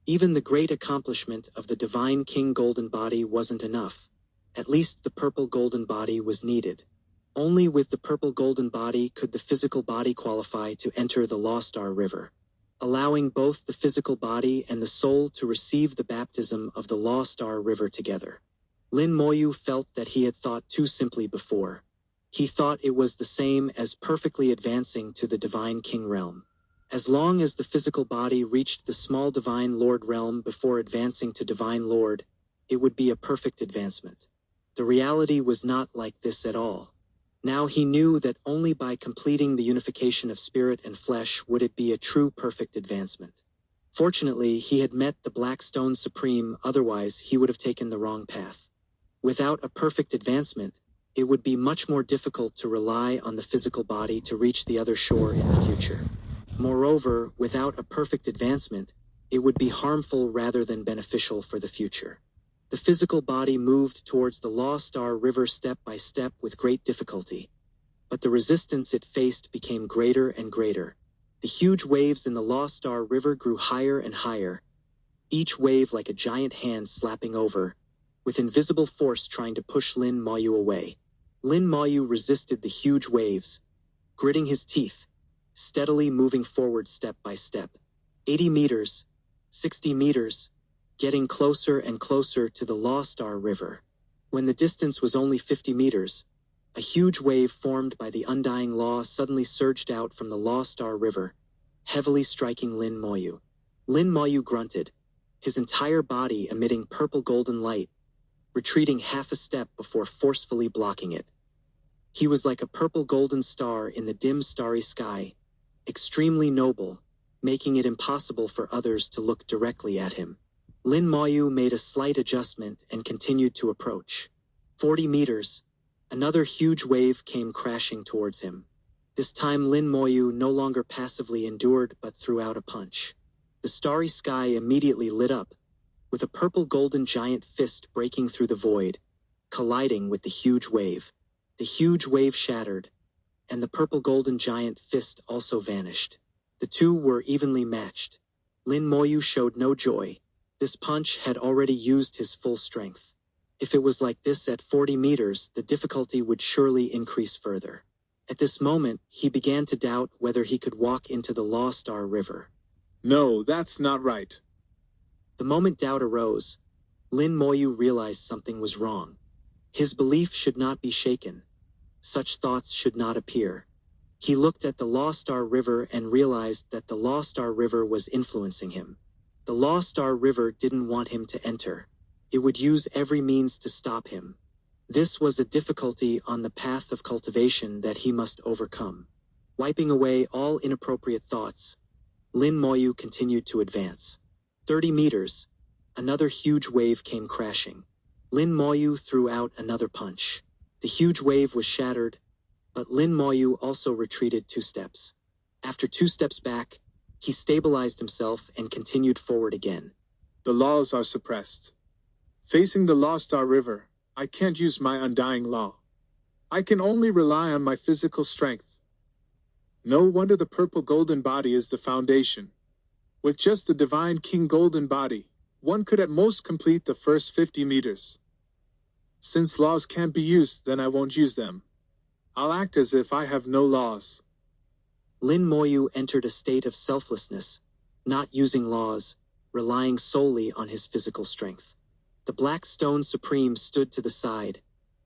Even the great accomplishment of the Divine King golden body wasn't enough. At least the purple golden body was needed. Only with the purple golden body could the physical body qualify to enter the Law Star River, allowing both the physical body and the soul to receive the baptism of the Law Star River together. Lin Moyu felt that he had thought too simply before. He thought it was the same as perfectly advancing to the Divine King realm. As long as the physical body reached the small Divine Lord realm before advancing to Divine Lord, it would be a perfect advancement. The reality was not like this at all. Now he knew that only by completing the unification of spirit and flesh would it be a true perfect advancement. Fortunately, he had met the Black Stone Supreme, otherwise he would have taken the wrong path. Without a perfect advancement, it would be much more difficult to rely on the physical body to reach the other shore in the future. Moreover, without a perfect advancement, it would be harmful rather than beneficial for the future. The physical body moved towards the Law Star River step by step with great difficulty, but the resistance it faced became greater and greater. The huge waves in the Law Star River grew higher and higher, each wave like a giant hand slapping over, with invisible force trying to push Lin Moyu away. Lin Moyu resisted the huge waves, gritting his teeth, steadily moving forward step by step. 80 meters, 60 meters, getting closer and closer to the Law Star River. When the distance was only 50 meters, a huge wave formed by the undying law suddenly surged out from the Law Star River, heavily striking Lin Moyu. Lin Moyu grunted, his entire body emitting purple golden light, retreating half a step before forcefully blocking it. He was like a purple golden star in the dim starry sky, extremely noble, making it impossible for others to look directly at him. Lin Moyu made a slight adjustment and continued to approach. 40 meters, another huge wave came crashing towards him. This time Lin Moyu no longer passively endured but threw out a punch. The starry sky immediately lit up, with a purple golden giant fist breaking through the void, colliding with the huge wave. The huge wave shattered, and the purple golden giant fist also vanished. The two were evenly matched. Lin Moyu showed no joy. This punch had already used his full strength. If it was like this at 40 meters, the difficulty would surely increase further. At this moment, he began to doubt whether he could walk into the Law Star River. No, that's not right. The moment doubt arose, Lin Moyu realized something was wrong. His belief should not be shaken. Such thoughts should not appear. He looked at the Law Star River and realized that the Law Star River was influencing him. The Law Star River didn't want him to enter. It would use every means to stop him. This was a difficulty on the path of cultivation that he must overcome. Wiping away all inappropriate thoughts, Lin Moyu continued to advance. 30 meters. Another huge wave came crashing. Lin Moyu threw out another punch. The huge wave was shattered, but Lin Moyu also retreated 2 steps. After 2 steps back, he stabilized himself and continued forward again. The laws are suppressed. Facing the Law Star River, I can't use my undying law. I can only rely on my physical strength. No wonder the purple golden body is the foundation. With just the divine king golden body, one could at most complete the first 50 meters. Since laws can't be used, then I won't use them. I'll act as if I have no laws. Lin Moyu entered a state of selflessness, not using laws, relying solely on his physical strength. The Black Stone Supreme stood to the side,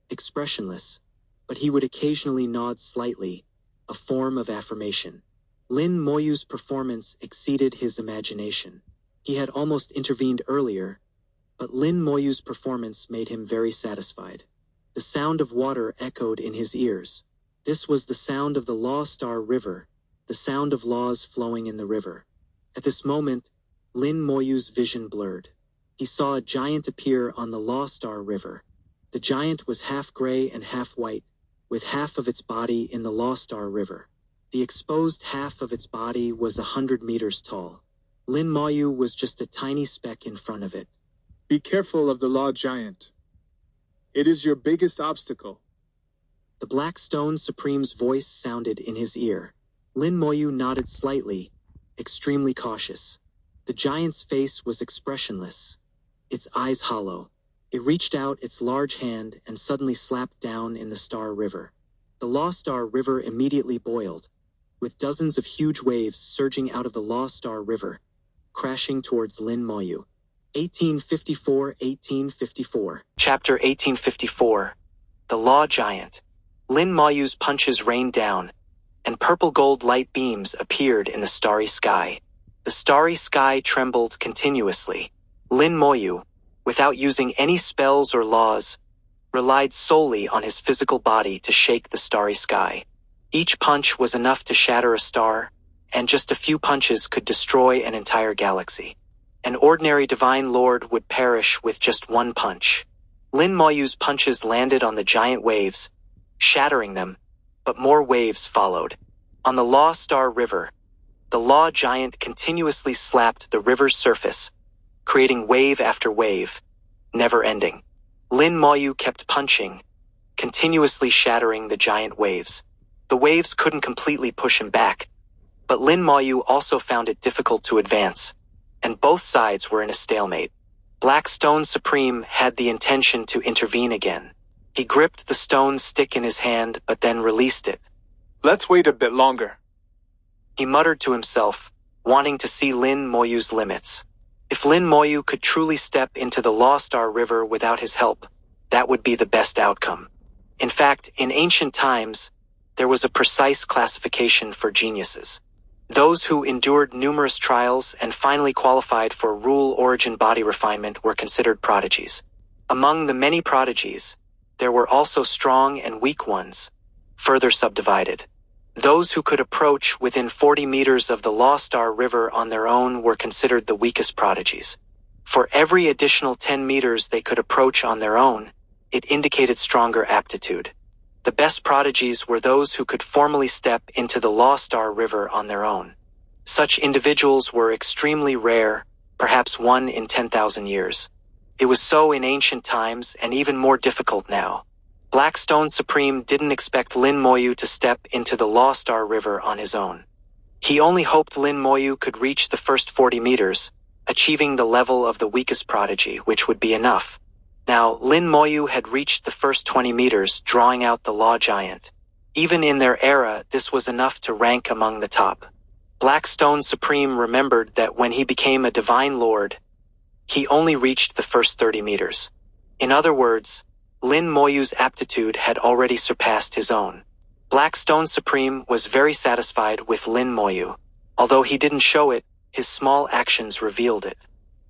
expressionless, but he would occasionally nod slightly, a form of affirmation. Lin Moyu's performance exceeded his imagination. He had almost intervened earlier, but Lin Moyu's performance made him very satisfied. The sound of water echoed in his ears. This was the sound of the Law Star River, the sound of laws flowing in the river. At this moment, Lin Moyu's vision blurred. He saw a giant appear on the Law Star River. The giant was half gray and half white, with half of its body in the Law Star River. The exposed half of its body was 100 meters tall. Lin Moyu was just a tiny speck in front of it. Be careful of the Law Giant. It is your biggest obstacle. The Black Stone Supreme's voice sounded in his ear. Lin Moyu nodded slightly, extremely cautious. The giant's face was expressionless, its eyes hollow. It reached out its large hand and suddenly slapped down in the Star River. The Law Star River immediately boiled, with dozens of huge waves surging out of the Law Star River, crashing towards Lin Moyu. 1854. Chapter 1854. The Law Giant. Lin Moyu's punches rained down, and purple gold light beams appeared in the starry sky. The starry sky trembled continuously. Lin Moyu, without using any spells or laws, relied solely on his physical body to shake the starry sky. Each punch was enough to shatter a star, and just a few punches could destroy an entire galaxy. An ordinary divine lord would perish with just one punch. Lin Moyu's punches landed on the giant waves, shattering them, but more waves followed. On the Law Star River, the Law Giant continuously slapped the river's surface, creating wave after wave, never ending. Lin Moyu kept punching, continuously shattering the giant waves. The waves couldn't completely push him back, but Lin Moyu also found it difficult to advance, and both sides were in a stalemate. Black Stone Supreme had the intention to intervene again. He gripped the stone stick in his hand but then released it. Let's wait a bit longer. He muttered to himself, wanting to see Lin Moyu's limits. If Lin Moyu could truly step into the Law Star River without his help, that would be the best outcome. In fact, in ancient times, there was a precise classification for geniuses. Those who endured numerous trials and finally qualified for rule origin body refinement were considered prodigies. Among the many prodigies, there were also strong and weak ones, further subdivided. Those who could approach within 40 meters of the Law Star River on their own were considered the weakest prodigies. For every additional 10 meters they could approach on their own, it indicated stronger aptitude. The best prodigies were those who could formally step into the Law Star River on their own. Such individuals were extremely rare, perhaps 1 in 10,000 years. It was so in ancient times and even more difficult now. Black Stone Supreme didn't expect Lin Moyu to step into the Law Star River on his own. He only hoped Lin Moyu could reach the first 40 meters, achieving the level of the weakest prodigy, which would be enough. Now, Lin Moyu had reached the first 20 meters, drawing out the Law Giant. Even in their era, this was enough to rank among the top. Black Stone Supreme remembered that when he became a Divine Lord, he only reached the first 30 meters. In other words, Lin Moyu's aptitude had already surpassed his own. Black Stone Supreme was very satisfied with Lin Moyu. Although he didn't show it, his small actions revealed it.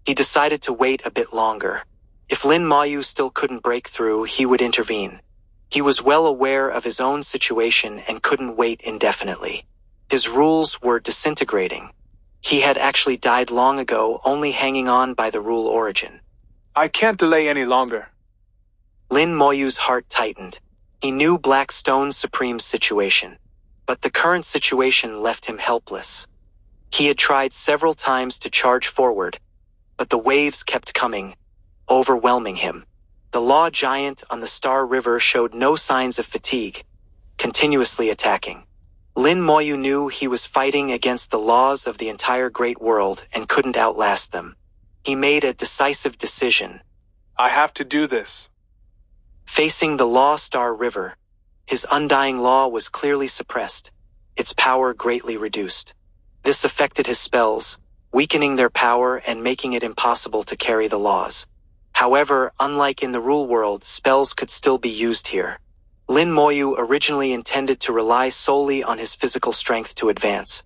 He decided to wait a bit longer. If Lin Moyu still couldn't break through, he would intervene. He was well aware of his own situation and couldn't wait indefinitely. His rules were disintegrating. He had actually died long ago, only hanging on by the rule origin. I can't delay any longer. Lin Moyu's heart tightened. He knew Black Stone Supreme's situation, but the current situation left him helpless. He had tried several times to charge forward, but the waves kept coming, overwhelming him. The Law Giant on the Star River showed no signs of fatigue, continuously attacking. Lin Moyu knew he was fighting against the laws of the entire great world and couldn't outlast them. He made a decisive decision. I have to do this. Facing the Law Star River, his undying law was clearly suppressed, its power greatly reduced. This affected his spells, weakening their power and making it impossible to carry the laws. However, unlike in the rule world, spells could still be used here. Lin Moyu originally intended to rely solely on his physical strength to advance,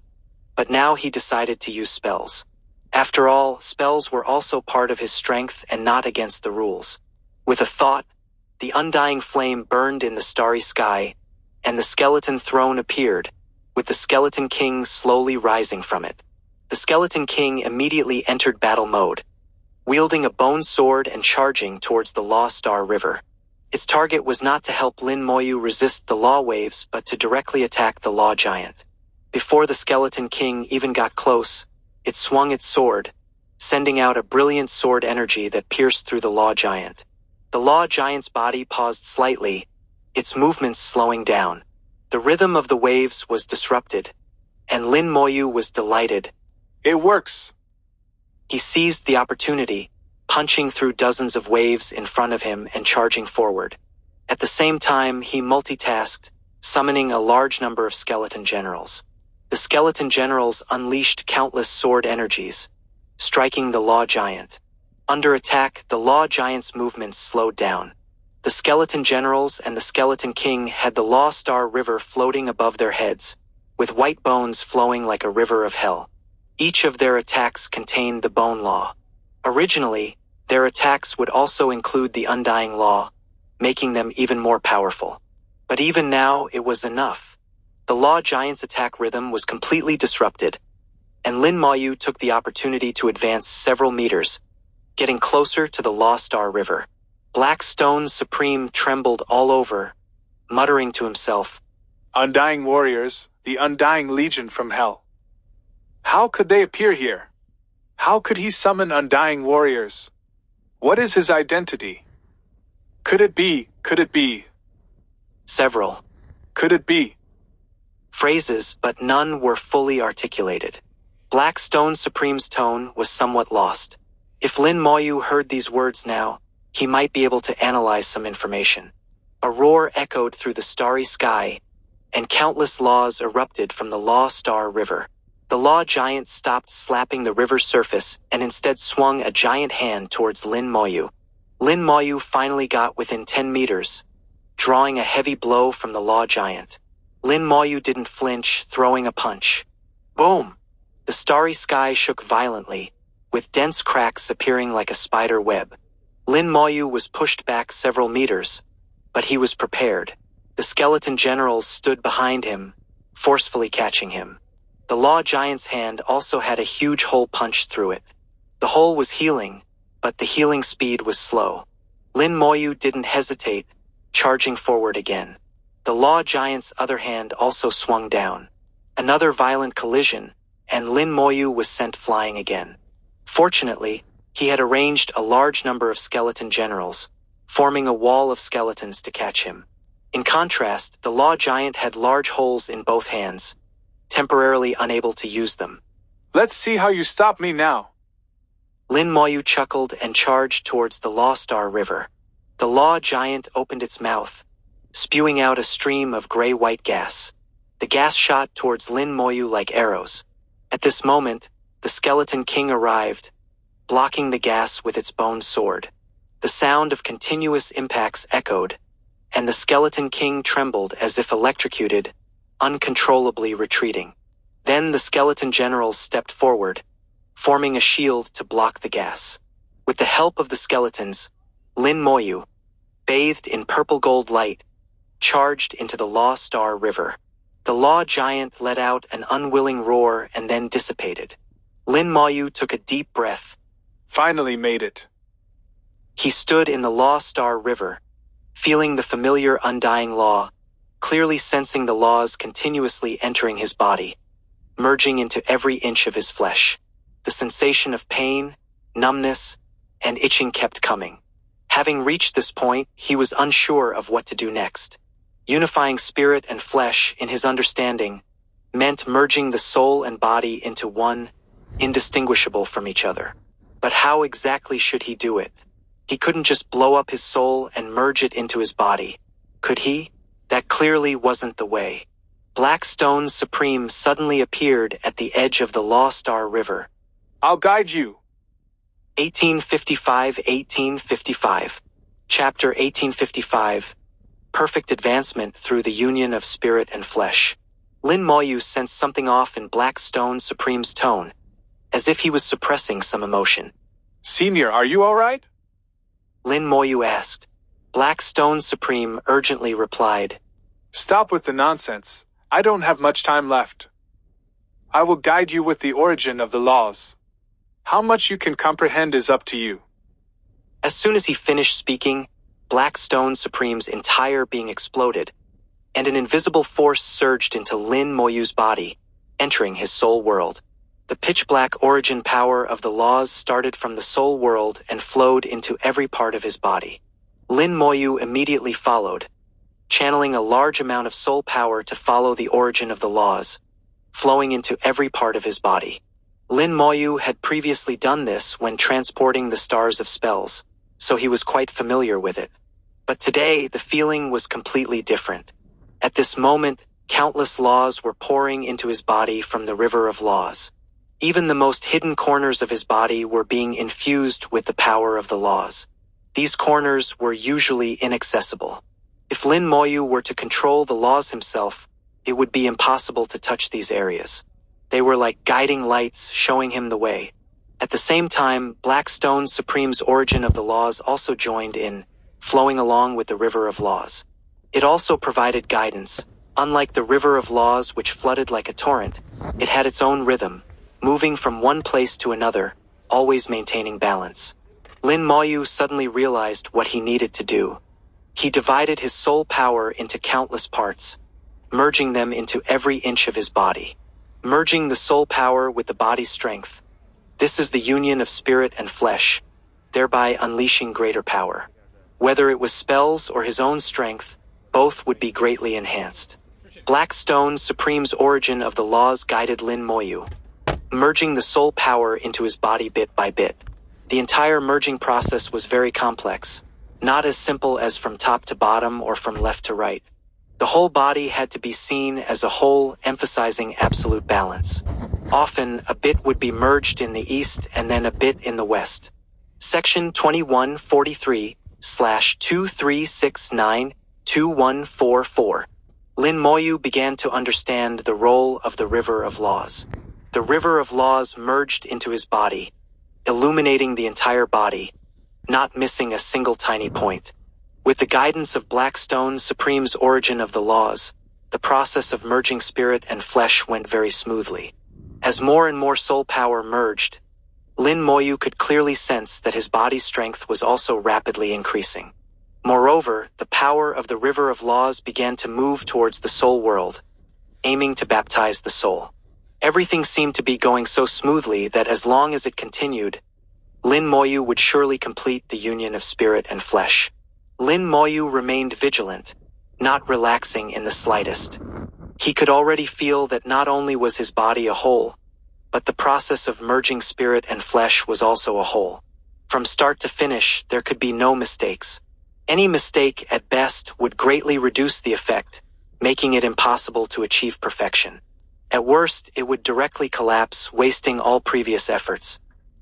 but now he decided to use spells. After all, spells were also part of his strength and not against the rules. With a thought, the undying flame burned in the starry sky, and the skeleton throne appeared, with the Skeleton King slowly rising from it. The Skeleton King immediately entered battle mode, wielding a bone sword and charging towards the Law Star River. Its target was not to help Lin Moyu resist the law waves, but to directly attack the Law Giant. Before the Skeleton King even got close, it swung its sword, sending out a brilliant sword energy that pierced through the Law Giant. The Law Giant's body paused slightly, its movements slowing down. The rhythm of the waves was disrupted, and Lin Moyu was delighted. It works. He seized the opportunity, punching through dozens of waves in front of him and charging forward. At the same time, he multitasked, summoning a large number of skeleton generals. The skeleton generals unleashed countless sword energies, striking the Law Giant. Under attack, the Law Giant's movements slowed down. The skeleton generals and the Skeleton King had the Law Star River floating above their heads, with white bones flowing like a river of hell. Each of their attacks contained the Bone Law. Originally, their attacks would also include the Undying Law, making them even more powerful. But even now, it was enough. The Law Giant's attack rhythm was completely disrupted, and Lin Moyu took the opportunity to advance several meters, getting closer to the Law Star River. Black Stone Supreme trembled all over, muttering to himself, Undying warriors, the Undying Legion from hell. How could they appear here? How could he summon Undying warriors? What is his identity? Could it be? Several Could it be? phrases, but none were fully articulated. Black Stone Supreme's tone was somewhat lost. If Lin Moyu heard these words now, he might be able to analyze some information. A roar echoed through the starry sky, and countless laws erupted from the Law Star River. The Law Giant stopped slapping the river's surface and instead swung a giant hand towards Lin Moyu. Lin Moyu finally got within 10 meters, drawing a heavy blow from the Law Giant. Lin Moyu didn't flinch, throwing a punch. Boom! The starry sky shook violently, with dense cracks appearing like a spider web. Lin Moyu was pushed back several meters, but he was prepared. The skeleton generals stood behind him, forcefully catching him. The Law Giant's hand also had a huge hole punched through it. The hole was healing, but the healing speed was slow. Lin Moyu didn't hesitate, charging forward again. The Law Giant's other hand also swung down. Another violent collision, and Lin Moyu was sent flying again. Fortunately, he had arranged a large number of skeleton generals, forming a wall of skeletons to catch him. In contrast, the Law Giant had large holes in both hands, temporarily unable to use them. Let's see how you stop me now. Lin Moyu chuckled and charged towards the Law Star River. The Law Giant opened its mouth, spewing out a stream of gray-white gas. The gas shot towards Lin Moyu like arrows. At this moment, the Skeleton King arrived, blocking the gas with its bone sword. The sound of continuous impacts echoed, and the Skeleton King trembled as if electrocuted, uncontrollably retreating. Then the skeleton generals stepped forward, forming a shield to block the gas. With the help of the skeletons, Lin Moyu, bathed in purple-gold light, charged into the Law Star River. The Law Giant let out an unwilling roar and then dissipated. Lin Moyu took a deep breath. Finally made it. He stood in the Law Star River, feeling the familiar undying law, clearly sensing the laws continuously entering his body, merging into every inch of his flesh. The sensation of pain, numbness, and itching kept coming. Having reached this point, he was unsure of what to do next. Unifying spirit and flesh in his understanding meant merging the soul and body into one, indistinguishable from each other. But how exactly should he do it? He couldn't just blow up his soul and merge it into his body. Could he? That clearly wasn't the way. Black Stone Supreme suddenly appeared at the edge of the Law Star River. I'll guide you. 1855. Chapter 1855. Perfect advancement through the union of spirit and flesh. Lin Moyu sensed something off in Black Stone Supreme's tone, as if he was suppressing some emotion. Senior, are you all right? Lin Moyu asked. Black Stone Supreme urgently replied, Stop with the nonsense. I don't have much time left. I will guide you with the origin of the laws. How much you can comprehend is up to you. As soon as he finished speaking, Black Stone Supreme's entire being exploded, and an invisible force surged into Lin Moyu's body, entering his soul world. The pitch-black origin power of the laws started from the soul world and flowed into every part of his body. Lin Moyu immediately followed, channeling a large amount of soul power to follow the origin of the laws, flowing into every part of his body. Lin Moyu had previously done this when transporting the stars of spells, so he was quite familiar with it. But today, the feeling was completely different. At this moment, countless laws were pouring into his body from the river of laws. Even the most hidden corners of his body were being infused with the power of the laws. These corners were usually inaccessible. If Lin Moyu were to control the laws himself, it would be impossible to touch these areas. They were like guiding lights showing him the way. At the same time, Black Stone Supreme's origin of the laws also joined in, flowing along with the river of laws. It also provided guidance. Unlike the river of laws which flooded like a torrent, it had its own rhythm, moving from one place to another, always maintaining balance. Lin Moyu suddenly realized what he needed to do. He divided his soul power into countless parts, merging them into every inch of his body. Merging the soul power with the body's strength. This is the union of spirit and flesh, thereby unleashing greater power. Whether it was spells or his own strength, both would be greatly enhanced. Black Stone Supreme's origin of the laws guided Lin Moyu, merging the soul power into his body bit by bit. The entire merging process was very complex, not as simple as from top to bottom or from left to right. The whole body had to be seen as a whole, emphasizing absolute balance. Often, a bit would be merged in the east and then a bit in the west. Section 2143/2369-2144. Lin Moyu began to understand the role of the river of laws. The river of laws merged into his body, illuminating the entire body, not missing a single tiny point. With the guidance of Black Stone Supreme's origin of the laws, the process of merging spirit and flesh went very smoothly. As more and more soul power merged, Lin Moyu could clearly sense that his body's strength was also rapidly increasing. Moreover, the power of the river of laws began to move towards the soul world, aiming to baptize the soul. Everything seemed to be going so smoothly that as long as it continued, Lin Moyu would surely complete the union of spirit and flesh. Lin Moyu remained vigilant, not relaxing in the slightest. He could already feel that not only was his body a whole, but the process of merging spirit and flesh was also a whole. From start to finish, there could be no mistakes. Any mistake, at best, would greatly reduce the effect, making it impossible to achieve perfection. At worst, it would directly collapse, wasting all previous efforts.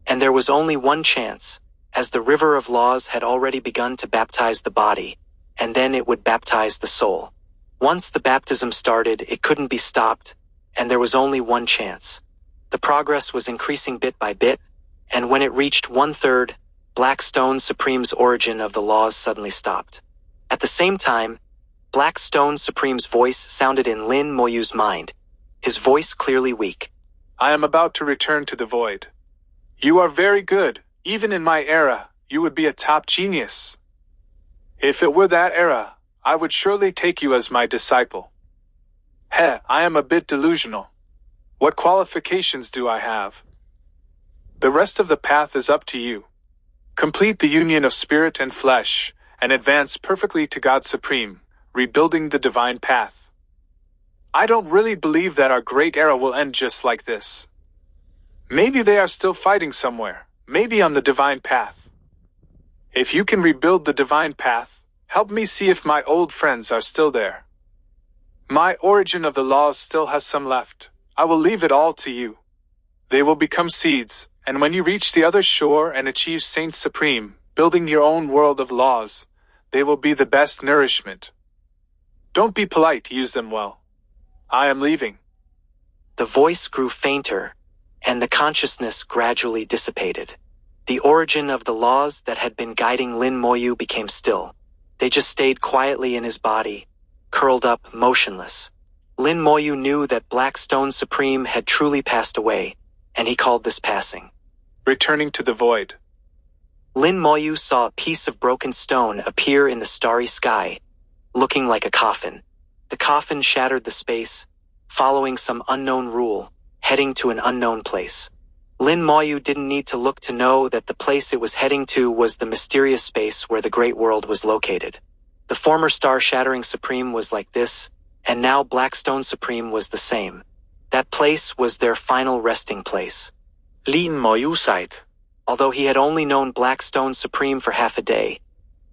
And there was only one chance, as the river of laws had already begun to baptize the body, and then it would baptize the soul. Once the baptism started, it couldn't be stopped, and there was only one chance. The progress was increasing bit by bit, and when it reached 1/3, Black Stone Supreme's origin of the laws suddenly stopped. At the same time, Black Stone Supreme's voice sounded in Lin Moyu's mind, his voice clearly weak. I am about to return to the void. You are very good. Even in my era, you would be a top genius. If it were that era, I would surely take you as my disciple. I am a bit delusional. What qualifications do I have? The rest of the path is up to you. Complete the union of spirit and flesh, and advance perfectly to God Supreme, rebuilding the divine path. I don't really believe that our great era will end just like this. Maybe they are still fighting somewhere, maybe on the divine path. If you can rebuild the divine path, help me see if my old friends are still there. My origin of the laws still has some left. I will leave it all to you. They will become seeds, and when you reach the other shore and achieve Saint Supreme, building your own world of laws, they will be the best nourishment. Don't be polite, use them well. I am leaving. The voice grew fainter, and the consciousness gradually dissipated. The origin of the laws that had been guiding Lin Moyu became still. They just stayed quietly in his body, curled up, motionless. Lin Moyu knew that Black Stone Supreme had truly passed away, and he called this passing. Returning to the void. Lin Moyu saw a piece of broken stone appear in the starry sky, looking like a coffin. The coffin shattered the space, following some unknown rule, heading to an unknown place. Lin Moyu didn't need to look to know that the place it was heading to was the mysterious space where the Great World was located. The former Star-Shattering Supreme was like this, and now Blackstone Supreme was the same. That place was their final resting place. Lin Moyu sighed. Although he had only known Blackstone Supreme for half a day,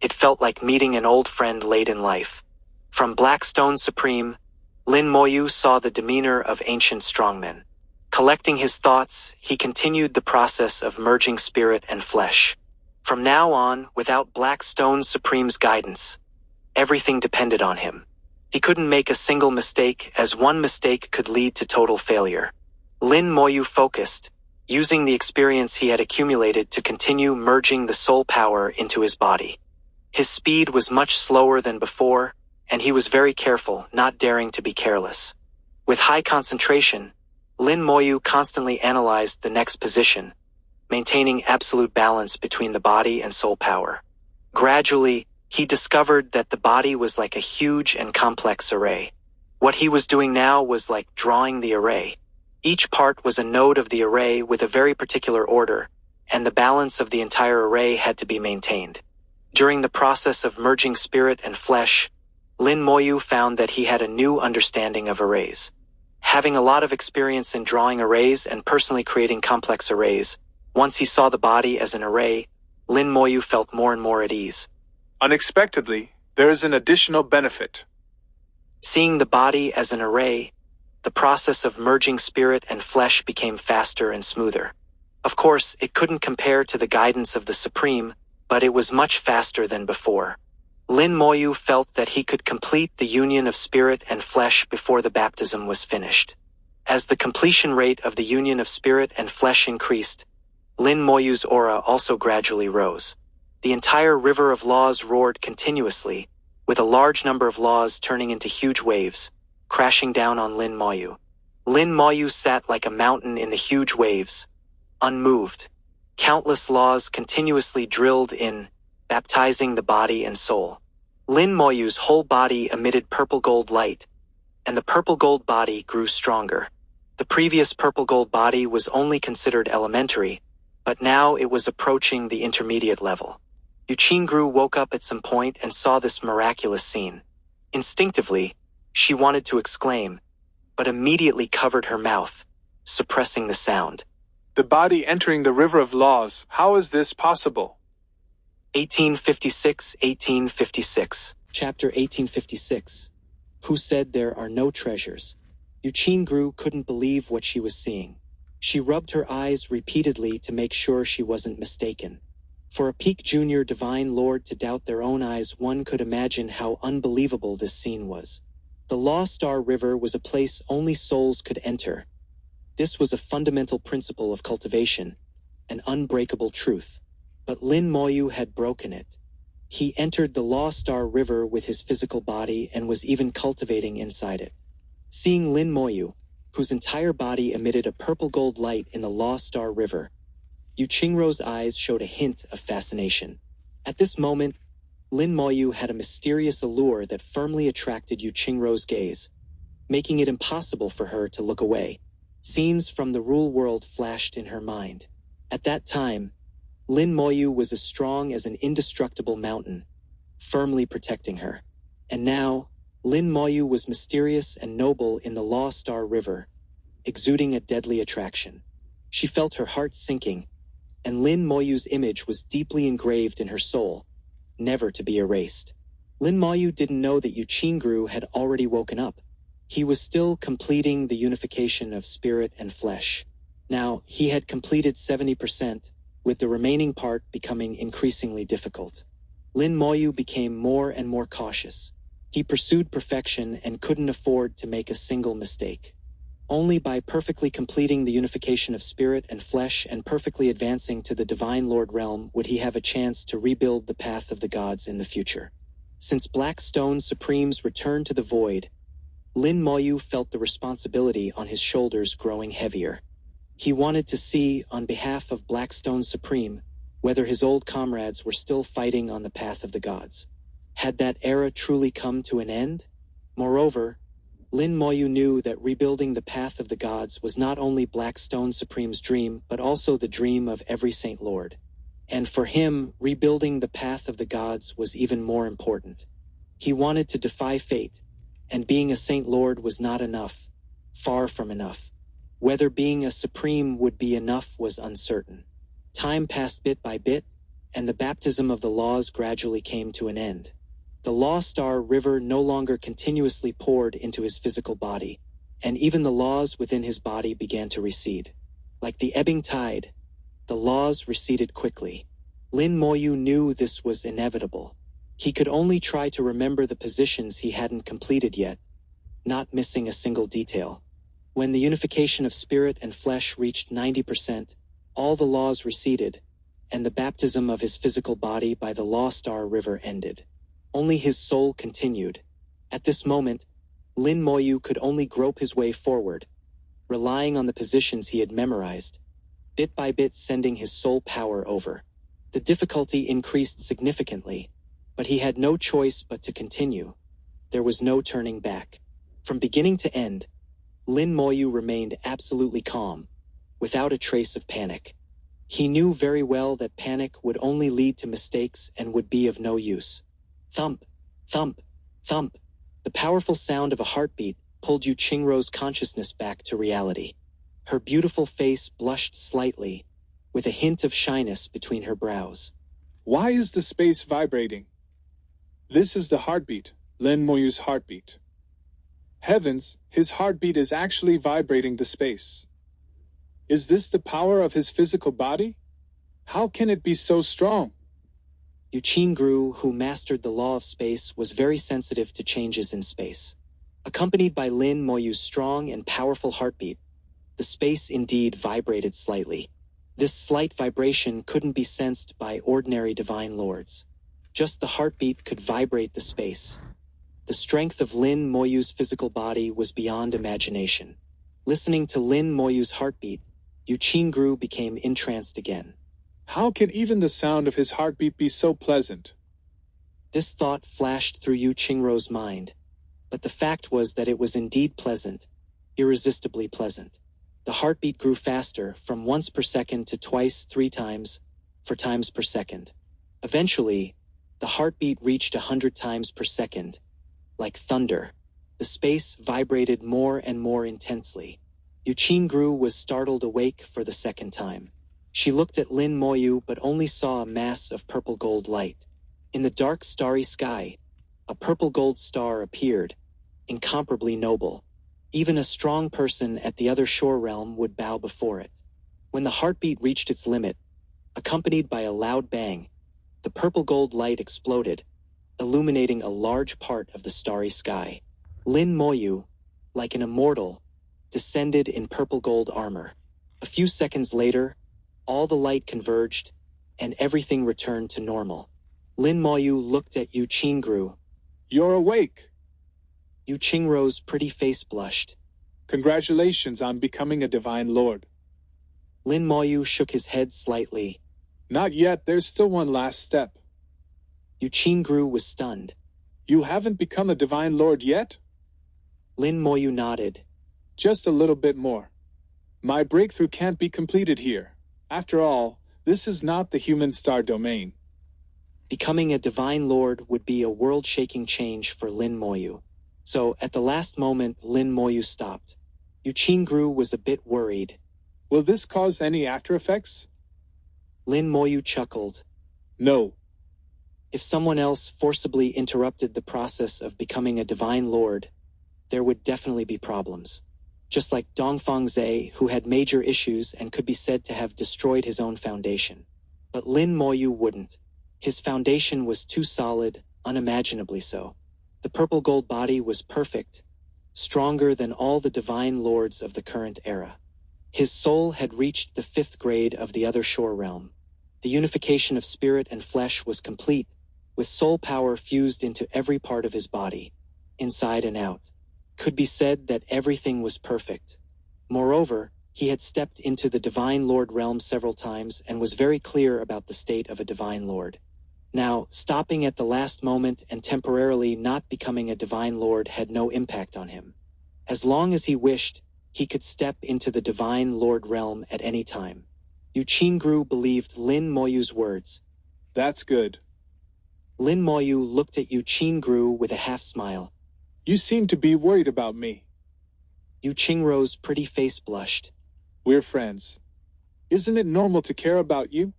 it felt like meeting an old friend late in life. From Blackstone Supreme, Lin Moyu saw the demeanor of ancient strongmen. Collecting his thoughts, he continued the process of merging spirit and flesh. From now on, without Blackstone Supreme's guidance, everything depended on him. He couldn't make a single mistake, as one mistake could lead to total failure. Lin Moyu focused, using the experience he had accumulated to continue merging the soul power into his body. His speed was much slower than before, and he was very careful, not daring to be careless. With high concentration, Lin Moyu constantly analyzed the next position, maintaining absolute balance between the body and soul power. Gradually, he discovered that the body was like a huge and complex array. What he was doing now was like drawing the array. Each part was a node of the array with a very particular order, and the balance of the entire array had to be maintained. During the process of merging spirit and flesh, Lin Moyu found that he had a new understanding of arrays. Having a lot of experience in drawing arrays and personally creating complex arrays, once he saw the body as an array, Lin Moyu felt more and more at ease. Unexpectedly, there is an additional benefit. Seeing the body as an array, the process of merging spirit and flesh became faster and smoother. Of course, it couldn't compare to the guidance of the Supreme, but it was much faster than before. Lin Moyu felt that he could complete the union of spirit and flesh before the baptism was finished. As the completion rate of the union of spirit and flesh increased, Lin Moyu's aura also gradually rose. The entire river of laws roared continuously, with a large number of laws turning into huge waves, crashing down on Lin Moyu. Lin Moyu sat like a mountain in the huge waves, unmoved. Countless laws continuously drilled in, baptizing the body and soul. Lin Moyu's whole body emitted purple gold light, and the purple gold body grew stronger. The previous purple gold body was only considered elementary, but now it was approaching the intermediate level. Yuqingru woke up at some point and saw this miraculous scene. Instinctively, she wanted to exclaim, but immediately covered her mouth, suppressing the sound. The body entering the river of laws, how is this possible? 1856. Chapter 1856. Who said there are no treasures? Yuqingru couldn't believe what she was seeing. She rubbed her eyes repeatedly to make sure she wasn't mistaken. For a peak junior divine lord to doubt their own eyes, one could imagine how unbelievable this scene was. The Law Star River was a place only souls could enter. This was a fundamental principle of cultivation, an unbreakable truth. But Lin Moyu had broken it. He entered the Law Star River with his physical body and was even cultivating inside it. Seeing Lin Moyu, whose entire body emitted a purple-gold light in the Law Star River, Yu Qingrou's eyes showed a hint of fascination. At this moment, Lin Moyu had a mysterious allure that firmly attracted Yu Qingrou's gaze, making it impossible for her to look away. Scenes from the real world flashed in her mind. At that time, Lin Moyu was as strong as an indestructible mountain, firmly protecting her. And now, Lin Moyu was mysterious and noble in the Law Star River, exuding a deadly attraction. She felt her heart sinking, and Lin Moyu's image was deeply engraved in her soul, never to be erased. Lin Moyu didn't know that Yu Qingru had already woken up. He was still completing the unification of spirit and flesh. Now, he had completed 70%, with the remaining part becoming increasingly difficult. Lin Moyu became more and more cautious. He pursued perfection and couldn't afford to make a single mistake. Only by perfectly completing the unification of spirit and flesh and perfectly advancing to the Divine Lord realm would he have a chance to rebuild the path of the gods in the future. Since Black Stone Supreme's return to the void, Lin Moyu felt the responsibility on his shoulders growing heavier. He wanted to see, on behalf of Blackstone Supreme, whether his old comrades were still fighting on the path of the gods. Had that era truly come to an end? Moreover, Lin Moyu knew that rebuilding the path of the gods was not only Blackstone Supreme's dream, but also the dream of every Saint Lord. And for him, rebuilding the path of the gods was even more important. He wanted to defy fate, and being a Saint Lord was not enough, far from enough. Whether being a Supreme would be enough was uncertain. Time passed bit by bit, and the baptism of the laws gradually came to an end. The Law Star River no longer continuously poured into his physical body, and even the laws within his body began to recede. Like the ebbing tide, the laws receded quickly. Lin Moyu knew this was inevitable. He could only try to remember the positions he hadn't completed yet, not missing a single detail. When the unification of spirit and flesh reached 90%, all the laws receded, and the baptism of his physical body by the Law Star River ended. Only his soul continued. At this moment, Lin Moyu could only grope his way forward, relying on the positions he had memorized, bit by bit sending his soul power over. The difficulty increased significantly, but he had no choice but to continue. There was no turning back. From beginning to end, Lin Moyu remained absolutely calm, without a trace of panic. He knew very well that panic would only lead to mistakes and would be of no use. Thump, thump, thump. The powerful sound of a heartbeat pulled Yu Qingrou's consciousness back to reality. Her beautiful face blushed slightly, with a hint of shyness between her brows. Why is the space vibrating? This is the heartbeat, Lin Moyu's heartbeat. Heavens, his heartbeat is actually vibrating the space. Is this the power of his physical body? How can it be so strong? Yu Qingru, who mastered the law of space, was very sensitive to changes in space. Accompanied by Lin Moyu's strong and powerful heartbeat, the space indeed vibrated slightly. This slight vibration couldn't be sensed by ordinary divine lords. Just the heartbeat could vibrate the space. The strength of Lin Moyu's physical body was beyond imagination. Listening to Lin Moyu's heartbeat, Yu Qingru became entranced again. How can even the sound of his heartbeat be so pleasant? This thought flashed through Yu Qingrou's mind, but the fact was that it was indeed pleasant, irresistibly pleasant. The heartbeat grew faster, from once per second to twice, 3 times, 4 times per second. Eventually, the heartbeat reached 100 times per second. Like thunder, the space vibrated more and more intensely. Yu Qingru was startled awake for the second time. She looked at Lin Moyu but only saw a mass of purple-gold light. In the dark, starry sky, a purple-gold star appeared, incomparably noble. Even a strong person at the other shore realm would bow before it. When the heartbeat reached its limit, accompanied by a loud bang, the purple-gold light exploded, illuminating a large part of the starry sky. Lin Moyu, like an immortal, descended in purple gold armor. A few seconds later, all the light converged, and everything returned to normal. Lin Moyu looked at Yu Qingru. You're awake. Yu Qingru's pretty face blushed. Congratulations on becoming a divine lord. Lin Moyu shook his head slightly. Not yet, there's still one last step. Yu Qingru was stunned. You haven't become a divine lord yet? Lin Moyu nodded. Just a little bit more. My breakthrough can't be completed here. After all, this is not the human star domain. Becoming a divine lord would be a world-shaking change for Lin Moyu. So, at the last moment, Lin Moyu stopped. Yu Qingru was a bit worried. Will this cause any after effects? Lin Moyu chuckled. No. If someone else forcibly interrupted the process of becoming a divine lord, there would definitely be problems. Just like Dongfang Zhe, who had major issues and could be said to have destroyed his own foundation. But Lin Moyu wouldn't. His foundation was too solid, unimaginably so. The purple gold body was perfect, stronger than all the divine lords of the current era. His soul had reached the 5th grade of the other shore realm. The unification of spirit and flesh was complete, with soul power fused into every part of his body, inside and out. Could be said that everything was perfect. Moreover, he had stepped into the divine lord realm several times and was very clear about the state of a divine lord. Now, stopping at the last moment and temporarily not becoming a divine lord had no impact on him. As long as he wished, he could step into the divine lord realm at any time. Yu Qingru believed Lin Moyu's words. That's good. Lin Moyu looked at Yu Qingru with a half-smile. You seem to be worried about me. Yu Qingru's pretty face blushed. We're friends. Isn't it normal to care about you?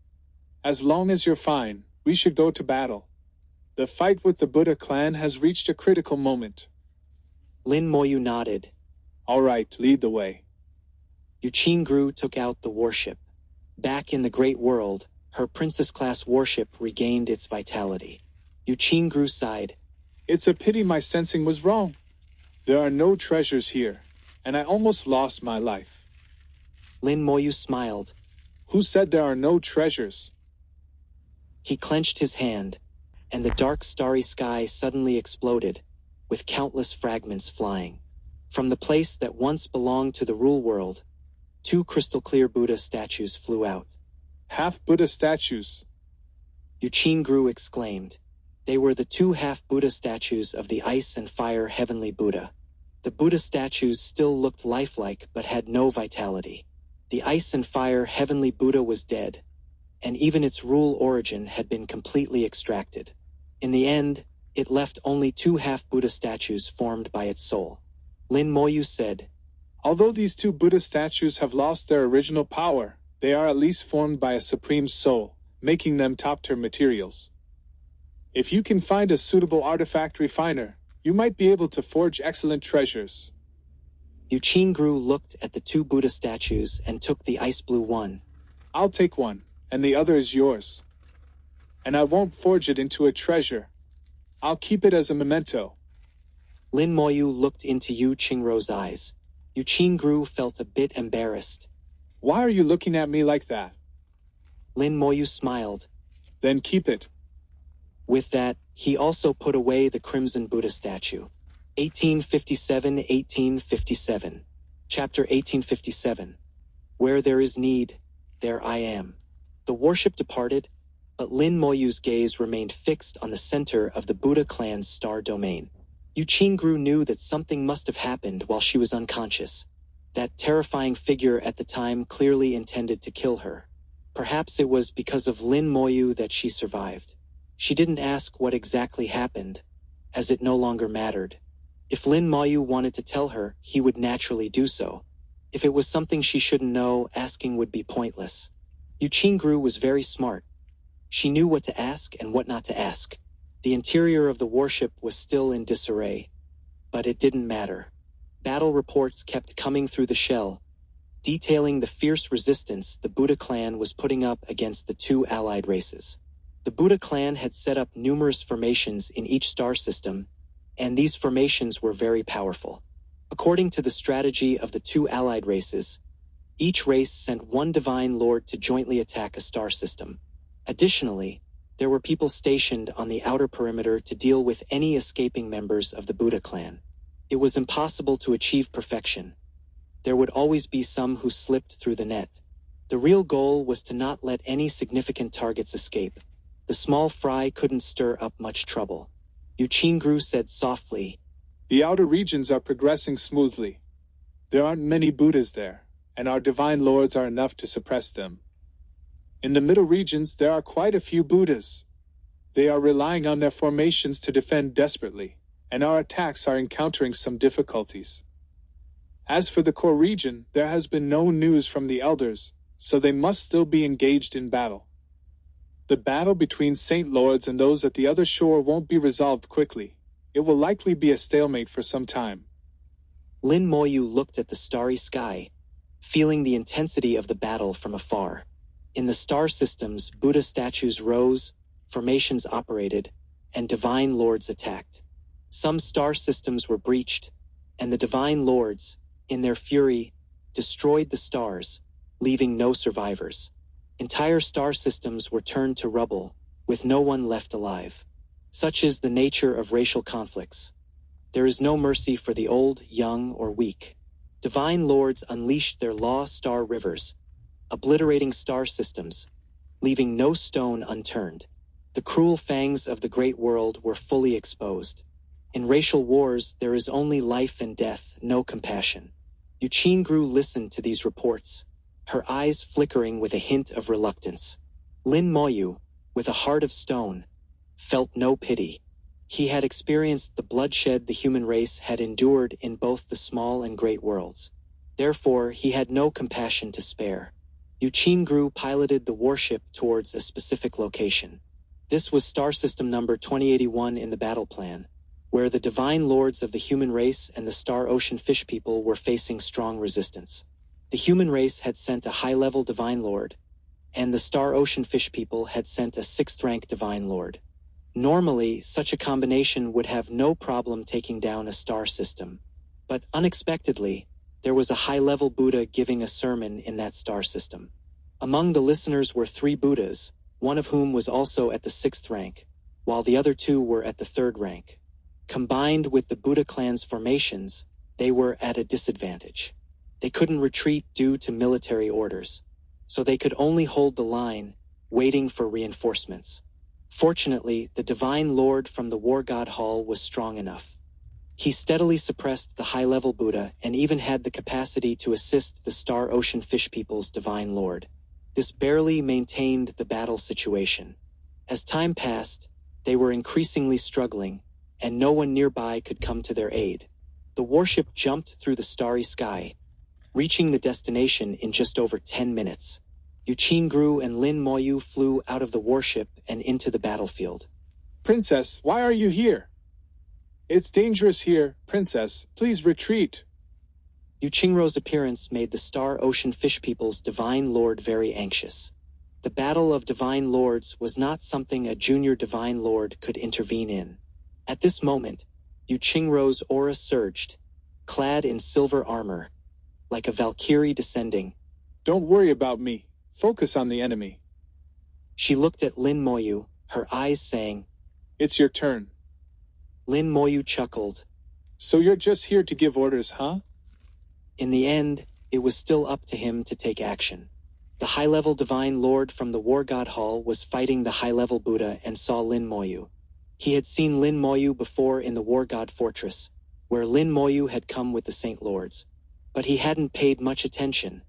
As long as you're fine, we should go to battle. The fight with the Buddha clan has reached a critical moment. Lin Moyu nodded. All right, lead the way. Yu Qingru took out the warship. Back in the Great World, her princess-class warship regained its vitality. Yu Qingru sighed. It's a pity my sensing was wrong. There are no treasures here, and I almost lost my life. Lin Moyu smiled. Who said there are no treasures? He clenched his hand, and the dark starry sky suddenly exploded, with countless fragments flying. From the place that once belonged to the rule world, 2 crystal-clear Buddha statues flew out. Half-Buddha statues? Yu Qingru exclaimed. They were the 2 half-Buddha statues of the Ice and Fire Heavenly Buddha. The Buddha statues still looked lifelike but had no vitality. The Ice and Fire Heavenly Buddha was dead, and even its rule origin had been completely extracted. In the end, it left only 2 half-Buddha statues formed by its soul. Lin Moyu said, Although these 2 Buddha statues have lost their original power, they are at least formed by a supreme soul, making them top-tier materials. If you can find a suitable artifact refiner, you might be able to forge excellent treasures. Yu Qingru looked at the 2 Buddha statues and took the ice blue one. I'll take one, and the other is yours. And I won't forge it into a treasure. I'll keep it as a memento. Lin Moyu looked into Yu Qingru's eyes. Yu Qingru felt a bit embarrassed. Why are you looking at me like that? Lin Moyu smiled. Then keep it. With that, he also put away the Crimson Buddha statue. 1857. Chapter 1857. Where there is need, there I am. The warship departed, but Lin Moyu's gaze remained fixed on the center of the Buddha clan's star domain. Yu Qingru knew that something must have happened while she was unconscious. That terrifying figure at the time clearly intended to kill her. Perhaps it was because of Lin Moyu that she survived. She didn't ask what exactly happened, as it no longer mattered. If Lin Moyu wanted to tell her, he would naturally do so. If it was something she shouldn't know, asking would be pointless. Yu Qingru was very smart. She knew what to ask and what not to ask. The interior of the warship was still in disarray, but it didn't matter. Battle reports kept coming through the shell, detailing the fierce resistance the Buddha clan was putting up against the 2 allied races. The Buddha clan had set up numerous formations in each star system, and these formations were very powerful. According to the strategy of the two allied races, each race sent one divine lord to jointly attack a star system. Additionally, there were people stationed on the outer perimeter to deal with any escaping members of the Buddha clan. It was impossible to achieve perfection. There would always be some who slipped through the net. The real goal was to not let any significant targets escape. The small fry couldn't stir up much trouble. Yuchingru said softly, The outer regions are progressing smoothly. There aren't many Buddhas there, and our divine lords are enough to suppress them. In the middle regions, there are quite a few Buddhas. They are relying on their formations to defend desperately, and our attacks are encountering some difficulties. As for the core region, there has been no news from the elders, so they must still be engaged in battle. The battle between Saint Lords and those at the other shore won't be resolved quickly. It will likely be a stalemate for some time. Lin Moyu looked at the starry sky, feeling the intensity of the battle from afar. In the star systems, Buddha statues rose, formations operated, and divine lords attacked. Some star systems were breached, and the divine lords, in their fury, destroyed the stars, leaving no survivors. Entire star systems were turned to rubble, with no one left alive. Such is the nature of racial conflicts. There is no mercy for the old, young, or weak. Divine lords unleashed their law star rivers, obliterating star systems, leaving no stone unturned. The cruel fangs of the great world were fully exposed. In racial wars, there is only life and death, no compassion. Yuchingru listened to these reports, her eyes flickering with a hint of reluctance. Lin Moyu, with a heart of stone, felt no pity. He had experienced the bloodshed the human race had endured in both the small and great worlds. Therefore, he had no compassion to spare. Yuchingru piloted the warship towards a specific location. This was star system number 2081 in the battle plan, where the divine lords of the human race and the Star Ocean Fish People were facing strong resistance. The human race had sent a high-level divine lord, and the Star Ocean Fish People had sent a 6th-rank divine lord. Normally, such a combination would have no problem taking down a star system, but unexpectedly, there was a high-level Buddha giving a sermon in that star system. Among the listeners were 3 Buddhas, one of whom was also at the 6th rank, while the other 2 were at the 3rd rank. Combined with the Buddha clan's formations, they were at a disadvantage. They couldn't retreat due to military orders, so they could only hold the line, waiting for reinforcements. Fortunately, the Divine Lord from the War God Hall was strong enough. He steadily suppressed the high-level Buddha and even had the capacity to assist the Star Ocean Fish People's Divine Lord. This barely maintained the battle situation. As time passed, they were increasingly struggling, and no one nearby could come to their aid. The warship jumped through the starry sky, reaching the destination in just over 10 minutes. Yuchingru and Lin Moyu flew out of the warship and into the battlefield. Princess, why are you here? It's dangerous here, Princess. Please retreat. Yuchingru's appearance made the Star Ocean Fish People's Divine Lord very anxious. The Battle of Divine Lords was not something a junior Divine Lord could intervene in. At this moment, Yuchingru's aura surged, clad in silver armor, like a Valkyrie descending. Don't worry about me. Focus on the enemy. She looked at Lin Moyu, her eyes saying, It's your turn. Lin Moyu chuckled. So you're just here to give orders, huh? In the end, it was still up to him to take action. The high-level Divine Lord from the War God Hall was fighting the high-level Buddha and saw Lin Moyu. He had seen Lin Moyu before in the War God Fortress, where Lin Moyu had come with the Saint Lords. But he hadn't paid much attention,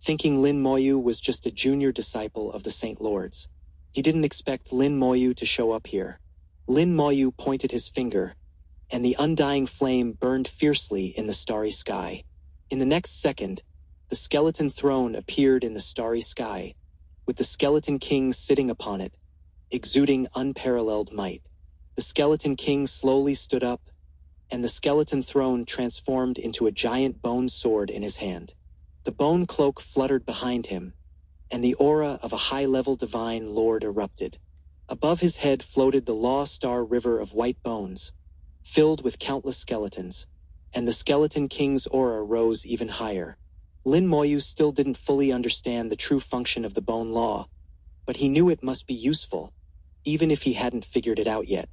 thinking Lin Moyu was just a junior disciple of the Saint Lords. He didn't expect Lin Moyu to show up here. Lin Moyu pointed his finger, and the undying flame burned fiercely in the starry sky. In the next second, the skeleton throne appeared in the starry sky, with the skeleton king sitting upon it, exuding unparalleled might. The skeleton king slowly stood up, and the skeleton throne transformed into a giant bone sword in his hand. The bone cloak fluttered behind him, and the aura of a high-level divine lord erupted. Above his head floated the Law Star River of white bones, filled with countless skeletons, and the Skeleton King's aura rose even higher. Lin Moyu still didn't fully understand the true function of the bone law, but he knew it must be useful, even if he hadn't figured it out yet.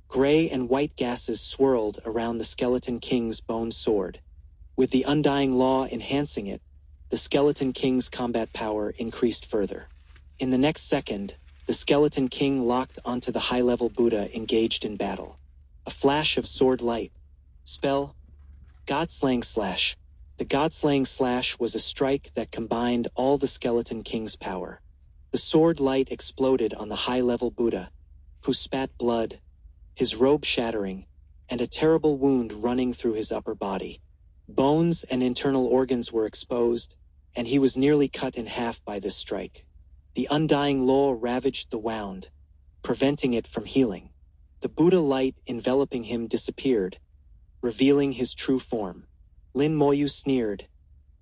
Gray and white gases swirled around the Skeleton King's bone sword. With the undying law enhancing it, the Skeleton King's combat power increased further. In the next second, the Skeleton King locked onto the high-level Buddha engaged in battle. A flash of sword light. Spell. Godslaying Slash. The Godslaying Slash was a strike that combined all the Skeleton King's power. The sword light exploded on the high-level Buddha, who spat blood, his robe shattering, and a terrible wound running through his upper body. Bones and internal organs were exposed, and he was nearly cut in half by this strike. The undying law ravaged the wound, preventing it from healing. The Buddha light enveloping him disappeared, revealing his true form. Lin Moyu sneered.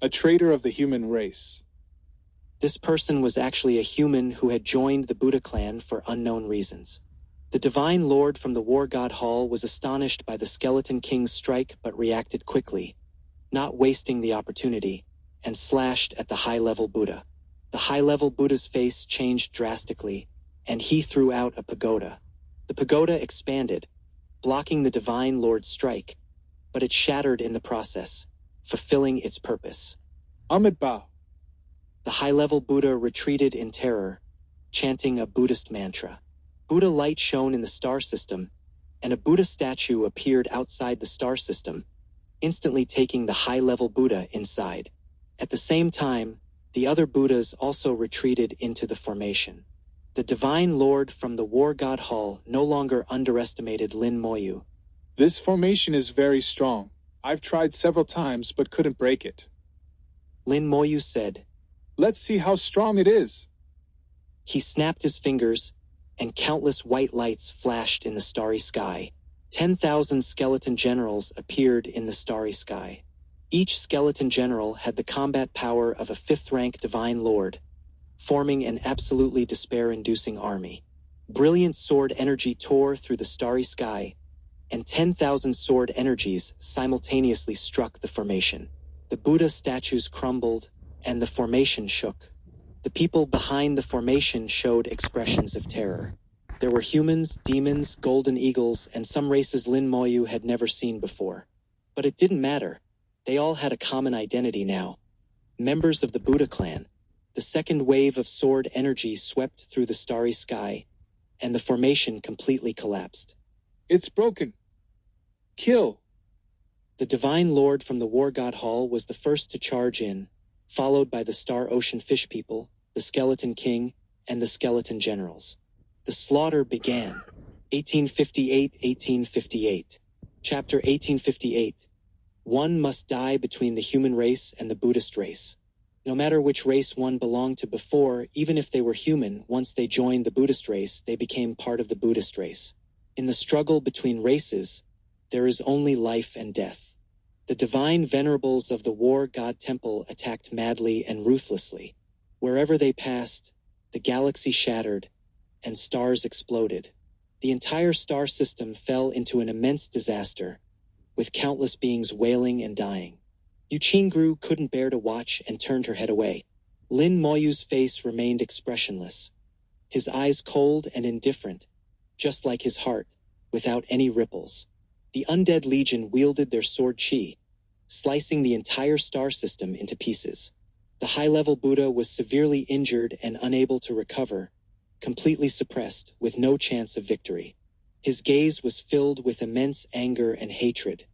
A traitor of the human race. This person was actually a human who had joined the Buddha clan for unknown reasons. The Divine Lord from the War God Hall was astonished by the Skeleton King's strike but reacted quickly, not wasting the opportunity, and slashed at the high-level Buddha. The high-level Buddha's face changed drastically, and he threw out a pagoda. The pagoda expanded, blocking the Divine Lord's strike, but it shattered in the process, fulfilling its purpose. Amit Ba. The high-level Buddha retreated in terror, chanting a Buddhist mantra. Buddha light shone in the star system, and a Buddha statue appeared outside the star system, instantly taking the high-level Buddha inside. At the same time, the other Buddhas also retreated into the formation. The Divine Lord from the War God Hall no longer underestimated Lin Moyu. This formation is very strong. I've tried several times but couldn't break it. Lin Moyu said. Let's see how strong it is. He snapped his fingers, and countless white lights flashed in the starry sky. 10,000 skeleton generals appeared in the starry sky. Each skeleton general had the combat power of a 5th-rank Divine Lord, forming an absolutely despair-inducing army. Brilliant sword energy tore through the starry sky, and 10,000 sword energies simultaneously struck the formation. The Buddha statues crumbled, and the formation shook. The people behind the formation showed expressions of terror. There were humans, demons, golden eagles, and some races Lin Moyu had never seen before. But it didn't matter. They all had a common identity now. Members of the Buddha clan. The second wave of sword energy swept through the starry sky, and the formation completely collapsed. It's broken. Kill. The Divine Lord from the War God Hall was the first to charge in, followed by the Star Ocean Fish People, the Skeleton King, and the Skeleton Generals. The slaughter began. 1858. Chapter 1858. One must die between the human race and the Buddhist race. No matter which race one belonged to before, even if they were human, once they joined the Buddhist race, they became part of the Buddhist race. In the struggle between races, there is only life and death. The divine venerables of the War God Temple attacked madly and ruthlessly. Wherever they passed, the galaxy shattered, and stars exploded. The entire star system fell into an immense disaster, with countless beings wailing and dying. Yuchingru couldn't bear to watch and turned her head away. Lin Moyu's face remained expressionless, his eyes cold and indifferent, just like his heart, without any ripples. The Undead Legion wielded their sword chi, slicing the entire star system into pieces. The high-level Buddha was severely injured and unable to recover, completely suppressed, with no chance of victory. His gaze was filled with immense anger and hatred.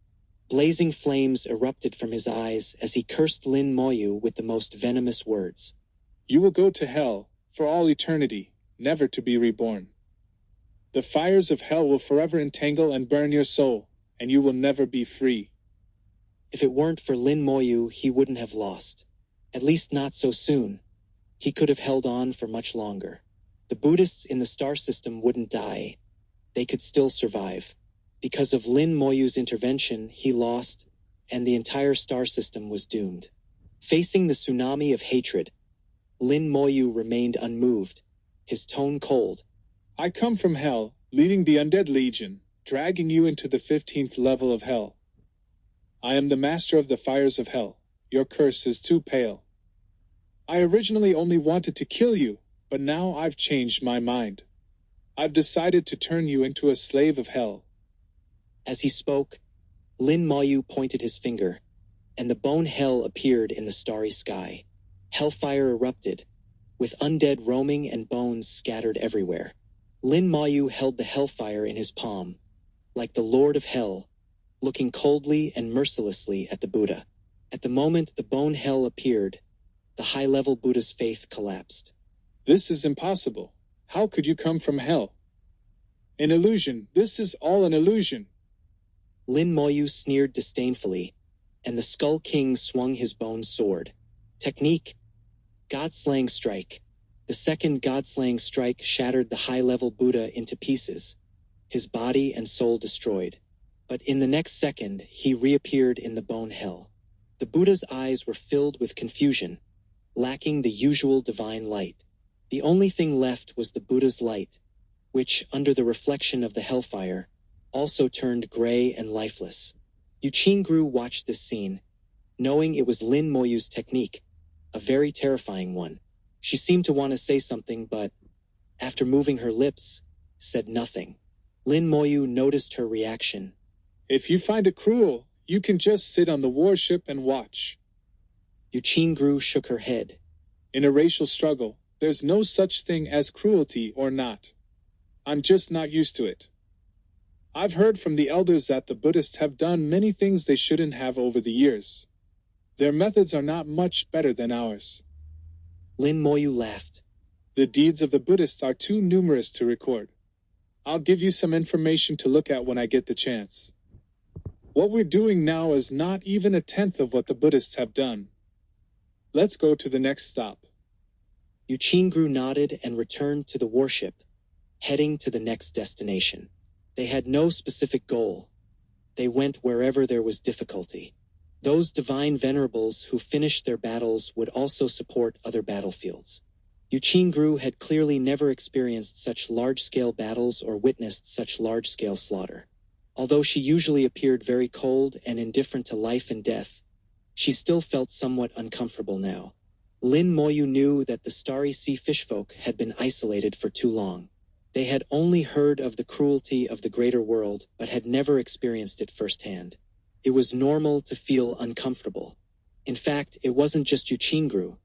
Blazing flames erupted from his eyes as he cursed Lin Moyu with the most venomous words. You will go to hell, for all eternity, never to be reborn. The fires of hell will forever entangle and burn your soul, and you will never be free. If it weren't for Lin Moyu, he wouldn't have lost. At least not so soon. He could have held on for much longer. The Buddhists in the star system wouldn't die. They could still survive. Because of Lin Moyu's intervention, he lost, and the entire star system was doomed. Facing the tsunami of hatred, Lin Moyu remained unmoved, his tone cold. I come from hell, leading the Undead Legion, dragging you into the 15th level of hell. I am the master of the fires of hell. Your curse is too pale. I originally only wanted to kill you, but now I've changed my mind. I've decided to turn you into a slave of hell. As he spoke, Lin Moyu pointed his finger, and the bone hell appeared in the starry sky. Hellfire erupted, with undead roaming and bones scattered everywhere. Lin Moyu held the hellfire in his palm, like the Lord of Hell, looking coldly and mercilessly at the Buddha. At the moment the bone hell appeared, the high-level Buddha's faith collapsed. This is impossible. How could you come from hell? An illusion. This is all an illusion. Lin Moyu sneered disdainfully, and the Skull King swung his bone sword. Technique: God-slaying strike. The second God-slaying strike shattered the high-level Buddha into pieces, his body and soul destroyed. But in the next second, he reappeared in the bone hell. The Buddha's eyes were filled with confusion, lacking the usual divine light. The only thing left was the Buddha's light, which, under the reflection of the hellfire, also turned gray and lifeless. Yuqingru watched this scene, knowing it was Lin Moyu's technique, a very terrifying one. She seemed to want to say something, but, after moving her lips, said nothing. Lin Moyu noticed her reaction. If you find it cruel, you can just sit on the warship and watch. Yuqingru shook her head. In a racial struggle, there's no such thing as cruelty or not. I'm just not used to it. I've heard from the elders that the Buddhists have done many things they shouldn't have over the years. Their methods are not much better than ours. Lin Moyu laughed. The deeds of the Buddhists are too numerous to record. I'll give you some information to look at when I get the chance. What we're doing now is not even a tenth of what the Buddhists have done. Let's go to the next stop. Yuqingru nodded and returned to the warship, heading to the next destination. They had no specific goal. They went wherever there was difficulty. Those divine venerables who finished their battles would also support other battlefields. Yuqingru had clearly never experienced such large-scale battles or witnessed such large-scale slaughter. Although she usually appeared very cold and indifferent to life and death, she still felt somewhat uncomfortable now. Lin Moyu knew that the Starry Sea fishfolk had been isolated for too long. They had only heard of the cruelty of the greater world, but had never experienced it firsthand. It was normal to feel uncomfortable. In fact, it wasn't just Yuqingru.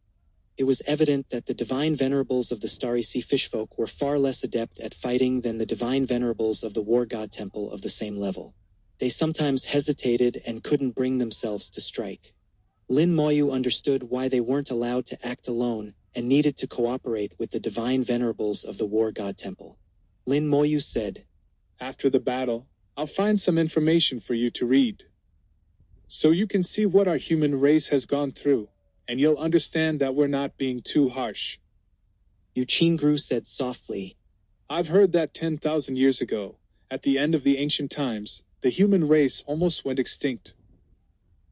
It was evident that the divine venerables of the Starry Sea fishfolk were far less adept at fighting than the divine venerables of the war god temple of the same level. They sometimes hesitated and couldn't bring themselves to strike. Lin Moyu understood why they weren't allowed to act alone and needed to cooperate with the divine venerables of the war god temple. Lin Moyu said, After the battle, I'll find some information for you to read, so you can see what our human race has gone through, and you'll understand that we're not being too harsh. Yuqingru said softly, I've heard that 10,000 years ago, at the end of the ancient times, the human race almost went extinct.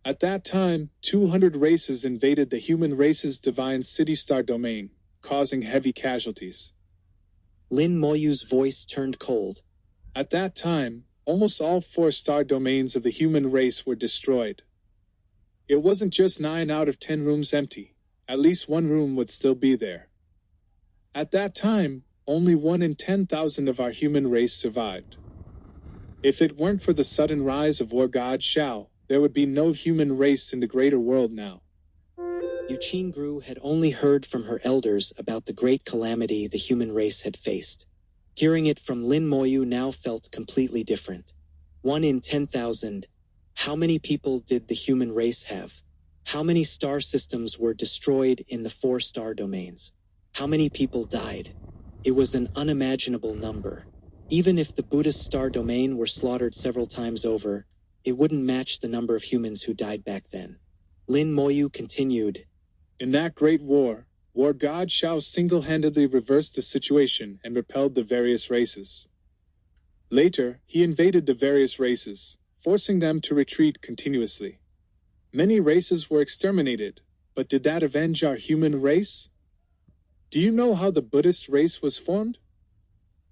At that time, 200 races invaded the human race's divine city-star domain, causing heavy casualties. Lin Moyu's voice turned cold. At that time, almost all 4 star domains of the human race were destroyed. It wasn't just 9 out of 10 rooms empty. At least 1 room would still be there. At that time, only 1 in 10,000 of our human race survived. If it weren't for the sudden rise of War God Shao, there would be no human race in the greater world now. Yuqingru had only heard from her elders about the great calamity the human race had faced. Hearing it from Lin Moyu now felt completely different. 1 in 10,000. How many people did the human race have? How many star systems were destroyed in the 4 star domains? How many people died? It was an unimaginable number. Even if the Buddhist star domain were slaughtered several times over, it wouldn't match the number of humans who died back then. Lin Moyu continued, In that great war, War God Shao single-handedly reversed the situation and repelled the various races. Later, he invaded the various races, forcing them to retreat continuously. Many races were exterminated, but did that avenge our human race? Do you know how the Buddhist race was formed?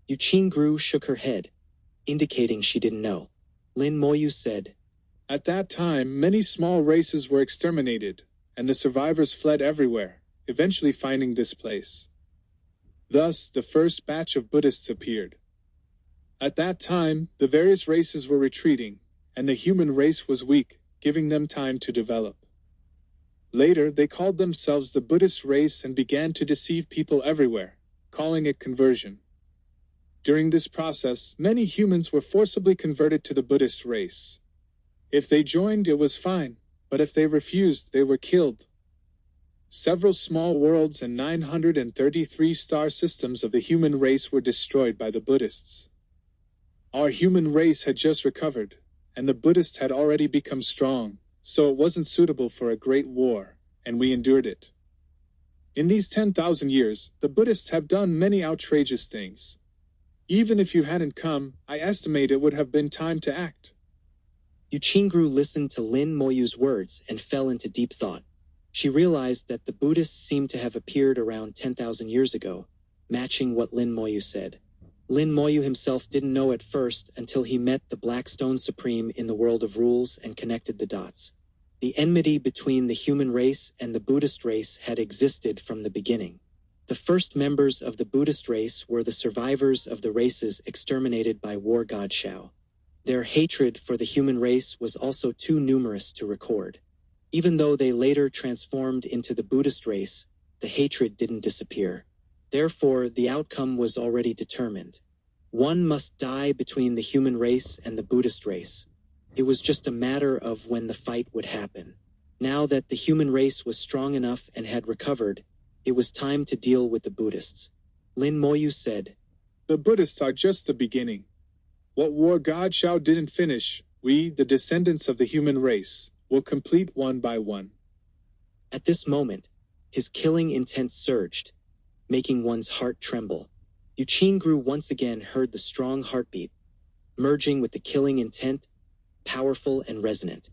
Yuqingru shook her head, indicating she didn't know. Lin Moyu said, At that time, many small races were exterminated, and the survivors fled everywhere, eventually finding this place. Thus, the first batch of Buddhists appeared. At that time, the various races were retreating, and the human race was weak, giving them time to develop. Later, they called themselves the Buddhist race and began to deceive people everywhere, calling it conversion. During this process, many humans were forcibly converted to the Buddhist race. If they joined, it was fine, but if they refused, they were killed. Several small worlds and 933 star systems of the human race were destroyed by the Buddhists. Our human race had just recovered, and the Buddhists had already become strong, so it wasn't suitable for a great war, and we endured it. In these 10,000 years, the Buddhists have done many outrageous things. Even if you hadn't come, I estimate it would have been time to act. Yuchingru listened to Lin Moyu's words and fell into deep thought. She realized that the Buddhists seemed to have appeared around 10,000 years ago, matching what Lin Moyu said. Lin Moyu himself didn't know at first until he met the Black Stone Supreme in the world of rules and connected the dots. The enmity between the human race and the Buddhist race had existed from the beginning. The first members of the Buddhist race were the survivors of the races exterminated by war god Shao. Their hatred for the human race was also too numerous to record. Even though they later transformed into the Buddhist race, the hatred didn't disappear. Therefore, the outcome was already determined. One must die between the human race and the Buddhist race. It was just a matter of when the fight would happen. Now that the human race was strong enough and had recovered, it was time to deal with the Buddhists. Lin Moyu said, "The Buddhists are just the beginning. What war god Shao didn't finish, we, the descendants of the human race, will complete one by one." At this moment, his killing intent surged, making one's heart tremble. Yuchingru once again heard the strong heartbeat, merging with the killing intent, powerful and resonant.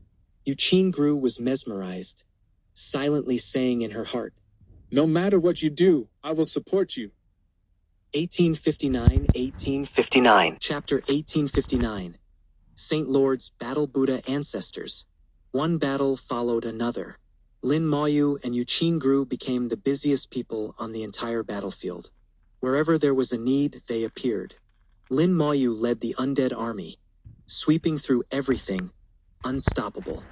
Yuchingru was mesmerized, silently saying in her heart, "No matter what you do, I will support you." 1859. Chapter 1859. Saint Lord's Battle Buddha Ancestors. One battle followed another. Lin Moyu and Yuchingru became the busiest people on the entire battlefield. Wherever there was a need, they appeared. Lin Moyu led the undead army, sweeping through everything, unstoppable.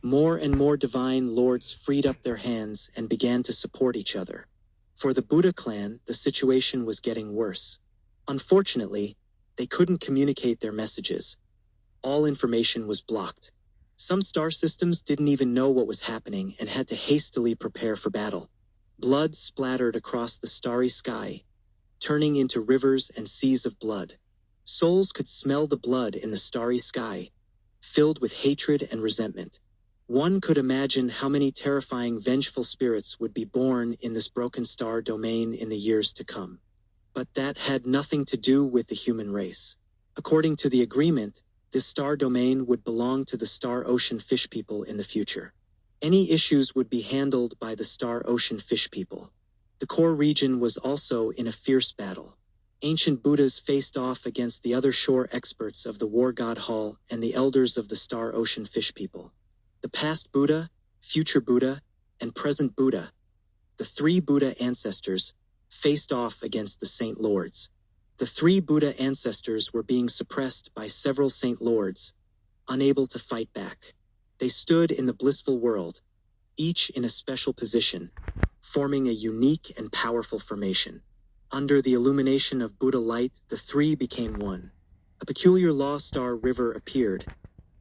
More and more divine lords freed up their hands and began to support each other. For the Buddha clan, the situation was getting worse. Unfortunately, they couldn't communicate their messages. All information was blocked. Some star systems didn't even know what was happening and had to hastily prepare for battle. Blood splattered across the starry sky, turning into rivers and seas of blood. Souls could smell the blood in the starry sky, filled with hatred and resentment. One could imagine how many terrifying, vengeful spirits would be born in this broken star domain in the years to come. But that had nothing to do with the human race. According to the agreement, this star domain would belong to the Star Ocean Fish People in the future. Any issues would be handled by the Star Ocean Fish People. The core region was also in a fierce battle. Ancient Buddhas faced off against the other shore experts of the War God Hall and the elders of the Star Ocean Fish People. The past Buddha, future Buddha, and present Buddha, the three Buddha ancestors, faced off against the Saint Lords. The three Buddha ancestors were being suppressed by several Saint Lords, unable to fight back. They stood in the blissful world, each in a special position, forming a unique and powerful formation. Under the illumination of Buddha light, the three became one. A peculiar law star river appeared,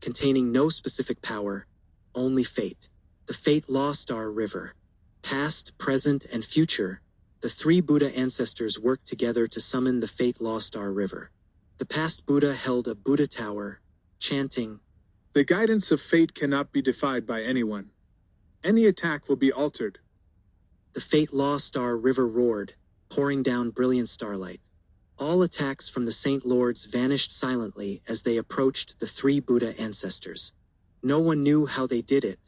containing no specific power, only fate. The Fate Law Star River. Past, present, and future, the three Buddha ancestors worked together to summon the Fate Law Star River. The past Buddha held a Buddha tower, chanting, "The guidance of fate cannot be defied by anyone. Any attack will be altered." The Fate Law Star River roared, pouring down brilliant starlight. All attacks from the Saint Lords vanished silently as they approached the three Buddha ancestors. No one knew how they did it.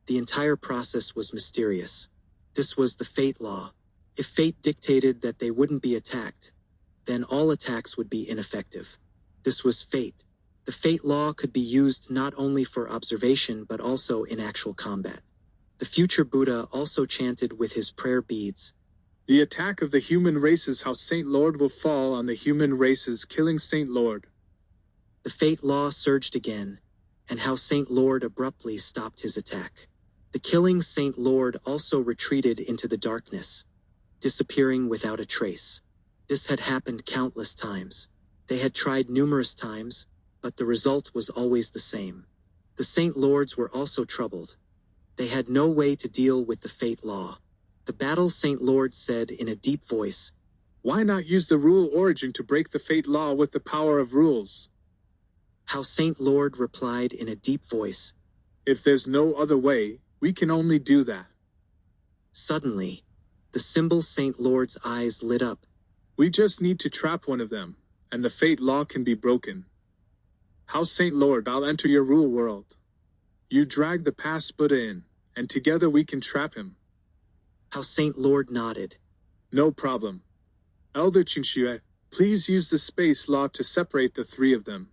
The entire process was mysterious. This was the fate law. If fate dictated that they wouldn't be attacked, then all attacks would be ineffective. This was fate. The fate law could be used not only for observation but also in actual combat. The future Buddha also chanted with his prayer beads, "The attack of the human races, how Saint Lord will fall on the human races, killing Saint Lord." The fate law surged again, and how Saint Lord abruptly stopped his attack. The killing Saint Lord also retreated into the darkness, disappearing without a trace. This had happened countless times. They had tried numerous times, but the result was always the same. The Saint Lords were also troubled. They had no way to deal with the fate law. The battle Saint Lord said in a deep voice, "Why not use the rule origin to break the fate law with the power of rules?" How Saint Lord replied in a deep voice, "If there's no other way, we can only do that." Suddenly, the symbol Saint Lord's eyes lit up. "We just need to trap one of them, and the fate law can be broken. How Saint Lord, I'll enter your rule world. You drag the past Buddha in, and together we can trap him." How Saint Lord nodded. "No problem. Elder Qingxue, please use the space law to separate the three of them."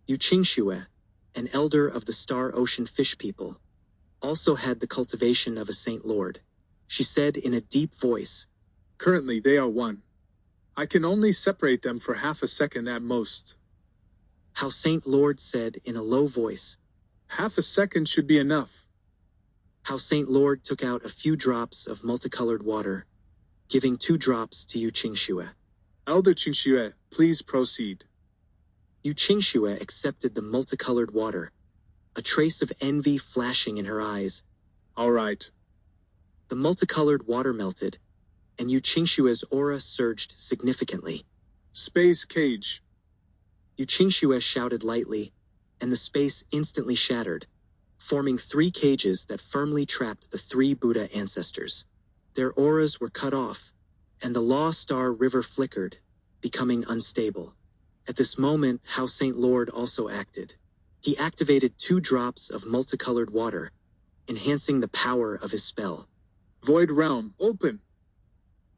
Yu Qingxue, an elder of the Star Ocean Fish People, also had the cultivation of a Saint Lord. She said in a deep voice, "Currently they are one. I can only separate them for half a second at most." How Saint Lord said in a low voice, "Half a second should be enough." How Saint Lord took out a few drops of multicolored water, giving 2 drops to Yu Qingxue. "Elder Qingxue, please proceed." Yu Qingxue accepted the multicolored water, a trace of envy flashing in her eyes. "All right." The multicolored water melted, and Yu Qingxue's aura surged significantly. "Space cage." Yu Qingxue shouted lightly, and the space instantly shattered, forming 3 cages that firmly trapped the 3 Buddha ancestors. Their auras were cut off, and the Law Star River flickered, becoming unstable. At this moment, How Saint Lord also acted. He activated 2 drops of multicolored water, enhancing the power of his spell. "Void realm, open."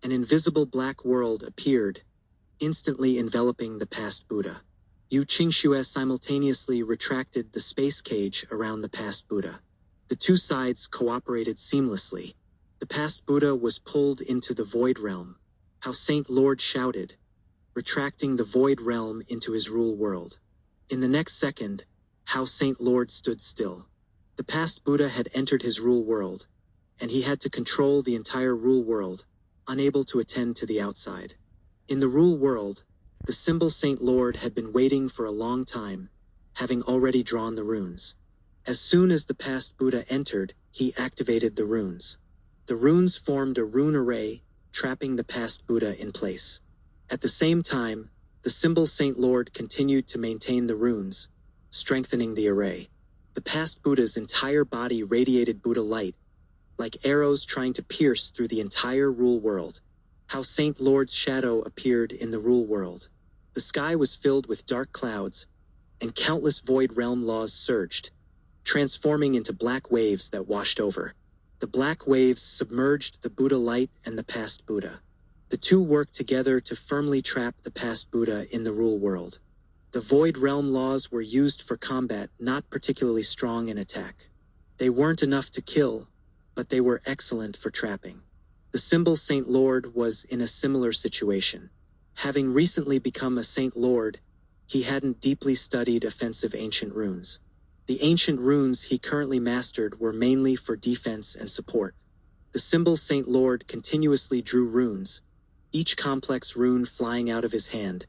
An invisible black world appeared, instantly enveloping the past Buddha. Yu Qingxue simultaneously retracted the space cage around the past Buddha. The 2 sides cooperated seamlessly. The past Buddha was pulled into the void realm. How Saint Lord shouted, retracting the void realm into his rule world. In the next second, How Saint Lord stood still. The past Buddha had entered his rule world, and he had to control the entire rule world, unable to attend to the outside. In the rule world, the symbol Saint Lord had been waiting for a long time, having already drawn the runes. As soon as the past Buddha entered, he activated the runes. The runes formed a rune array, trapping the past Buddha in place. At the same time, the symbol Saint Lord continued to maintain the runes, strengthening the array. The past Buddha's entire body radiated Buddha light, like arrows trying to pierce through the entire rule world. How Saint Lord's shadow appeared in the rule world. The sky was filled with dark clouds, and countless void realm laws surged, transforming into black waves that washed over. The black waves submerged the Buddha light and the past Buddha. The 2 worked together to firmly trap the past Buddha in the rule world. The void realm laws were used for combat, not particularly strong in attack. They weren't enough to kill, but they were excellent for trapping. The symbol Saint Lord was in a similar situation. Having recently become a Saint Lord, he hadn't deeply studied offensive ancient runes. The ancient runes he currently mastered were mainly for defense and support. The symbol Saint Lord continuously drew runes, each complex rune flying out of his hand,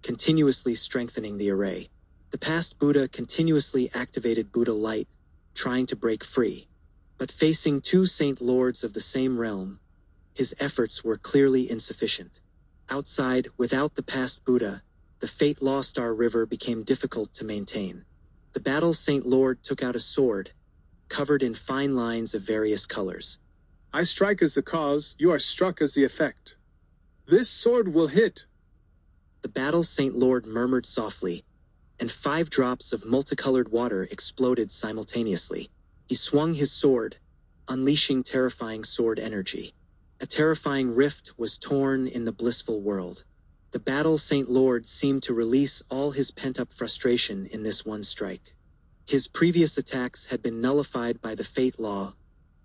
continuously strengthening the array. The past Buddha continuously activated Buddha light, trying to break free. But facing 2 Saint Lords of the same realm, his efforts were clearly insufficient. Outside, without the past Buddha, the Fate Law Star River became difficult to maintain. The battle Saint Lord took out a sword, covered in fine lines of various colors. "I strike as the cause, you are struck as the effect. This sword will hit." The battle Saint Lord murmured softly, and 5 drops of multicolored water exploded simultaneously. He swung his sword, unleashing terrifying sword energy. A terrifying rift was torn in the blissful world. The Battle Saint Lord seemed to release all his pent-up frustration in this one strike. His previous attacks had been nullified by the Fate Law,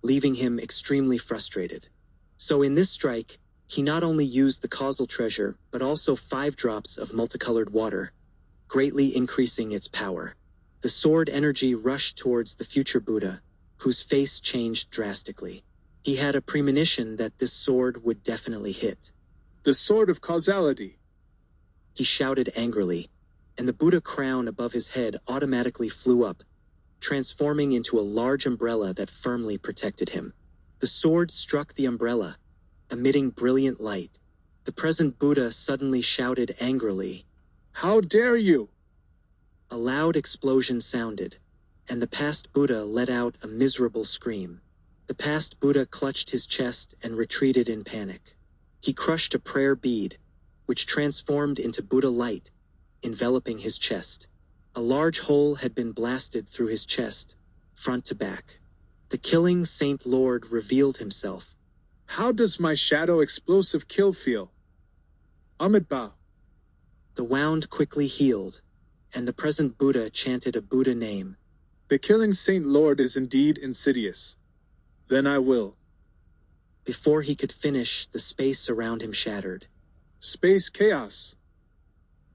leaving him extremely frustrated. So in this strike, he not only used the causal treasure, but also 5 drops of multicolored water, greatly increasing its power. The sword energy rushed towards the future Buddha, whose face changed drastically. He had a premonition that this sword would definitely hit. The sword of causality. He shouted angrily, and the Buddha crown above his head automatically flew up, transforming into a large umbrella that firmly protected him. The sword struck the umbrella, emitting brilliant light. The present Buddha suddenly shouted angrily, "How dare you!" A loud explosion sounded, and the past Buddha let out a miserable scream. The past Buddha clutched his chest and retreated in panic. He crushed a prayer bead, which transformed into Buddha light, enveloping his chest. A large hole had been blasted through his chest, front to back. The killing Saint Lord revealed himself. "How does my shadow explosive kill feel?" Amitabha. The wound quickly healed, and the present Buddha chanted a Buddha name. "The killing Saint Lord is indeed insidious. Then I will." Before he could finish, the space around him shattered. Space chaos.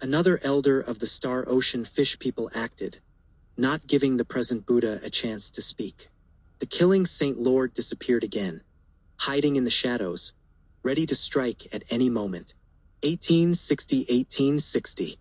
Another elder of the Star Ocean Fish People acted, not giving the present Buddha a chance to speak. The killing Saint Lord disappeared again, hiding in the shadows, ready to strike at any moment. 1860.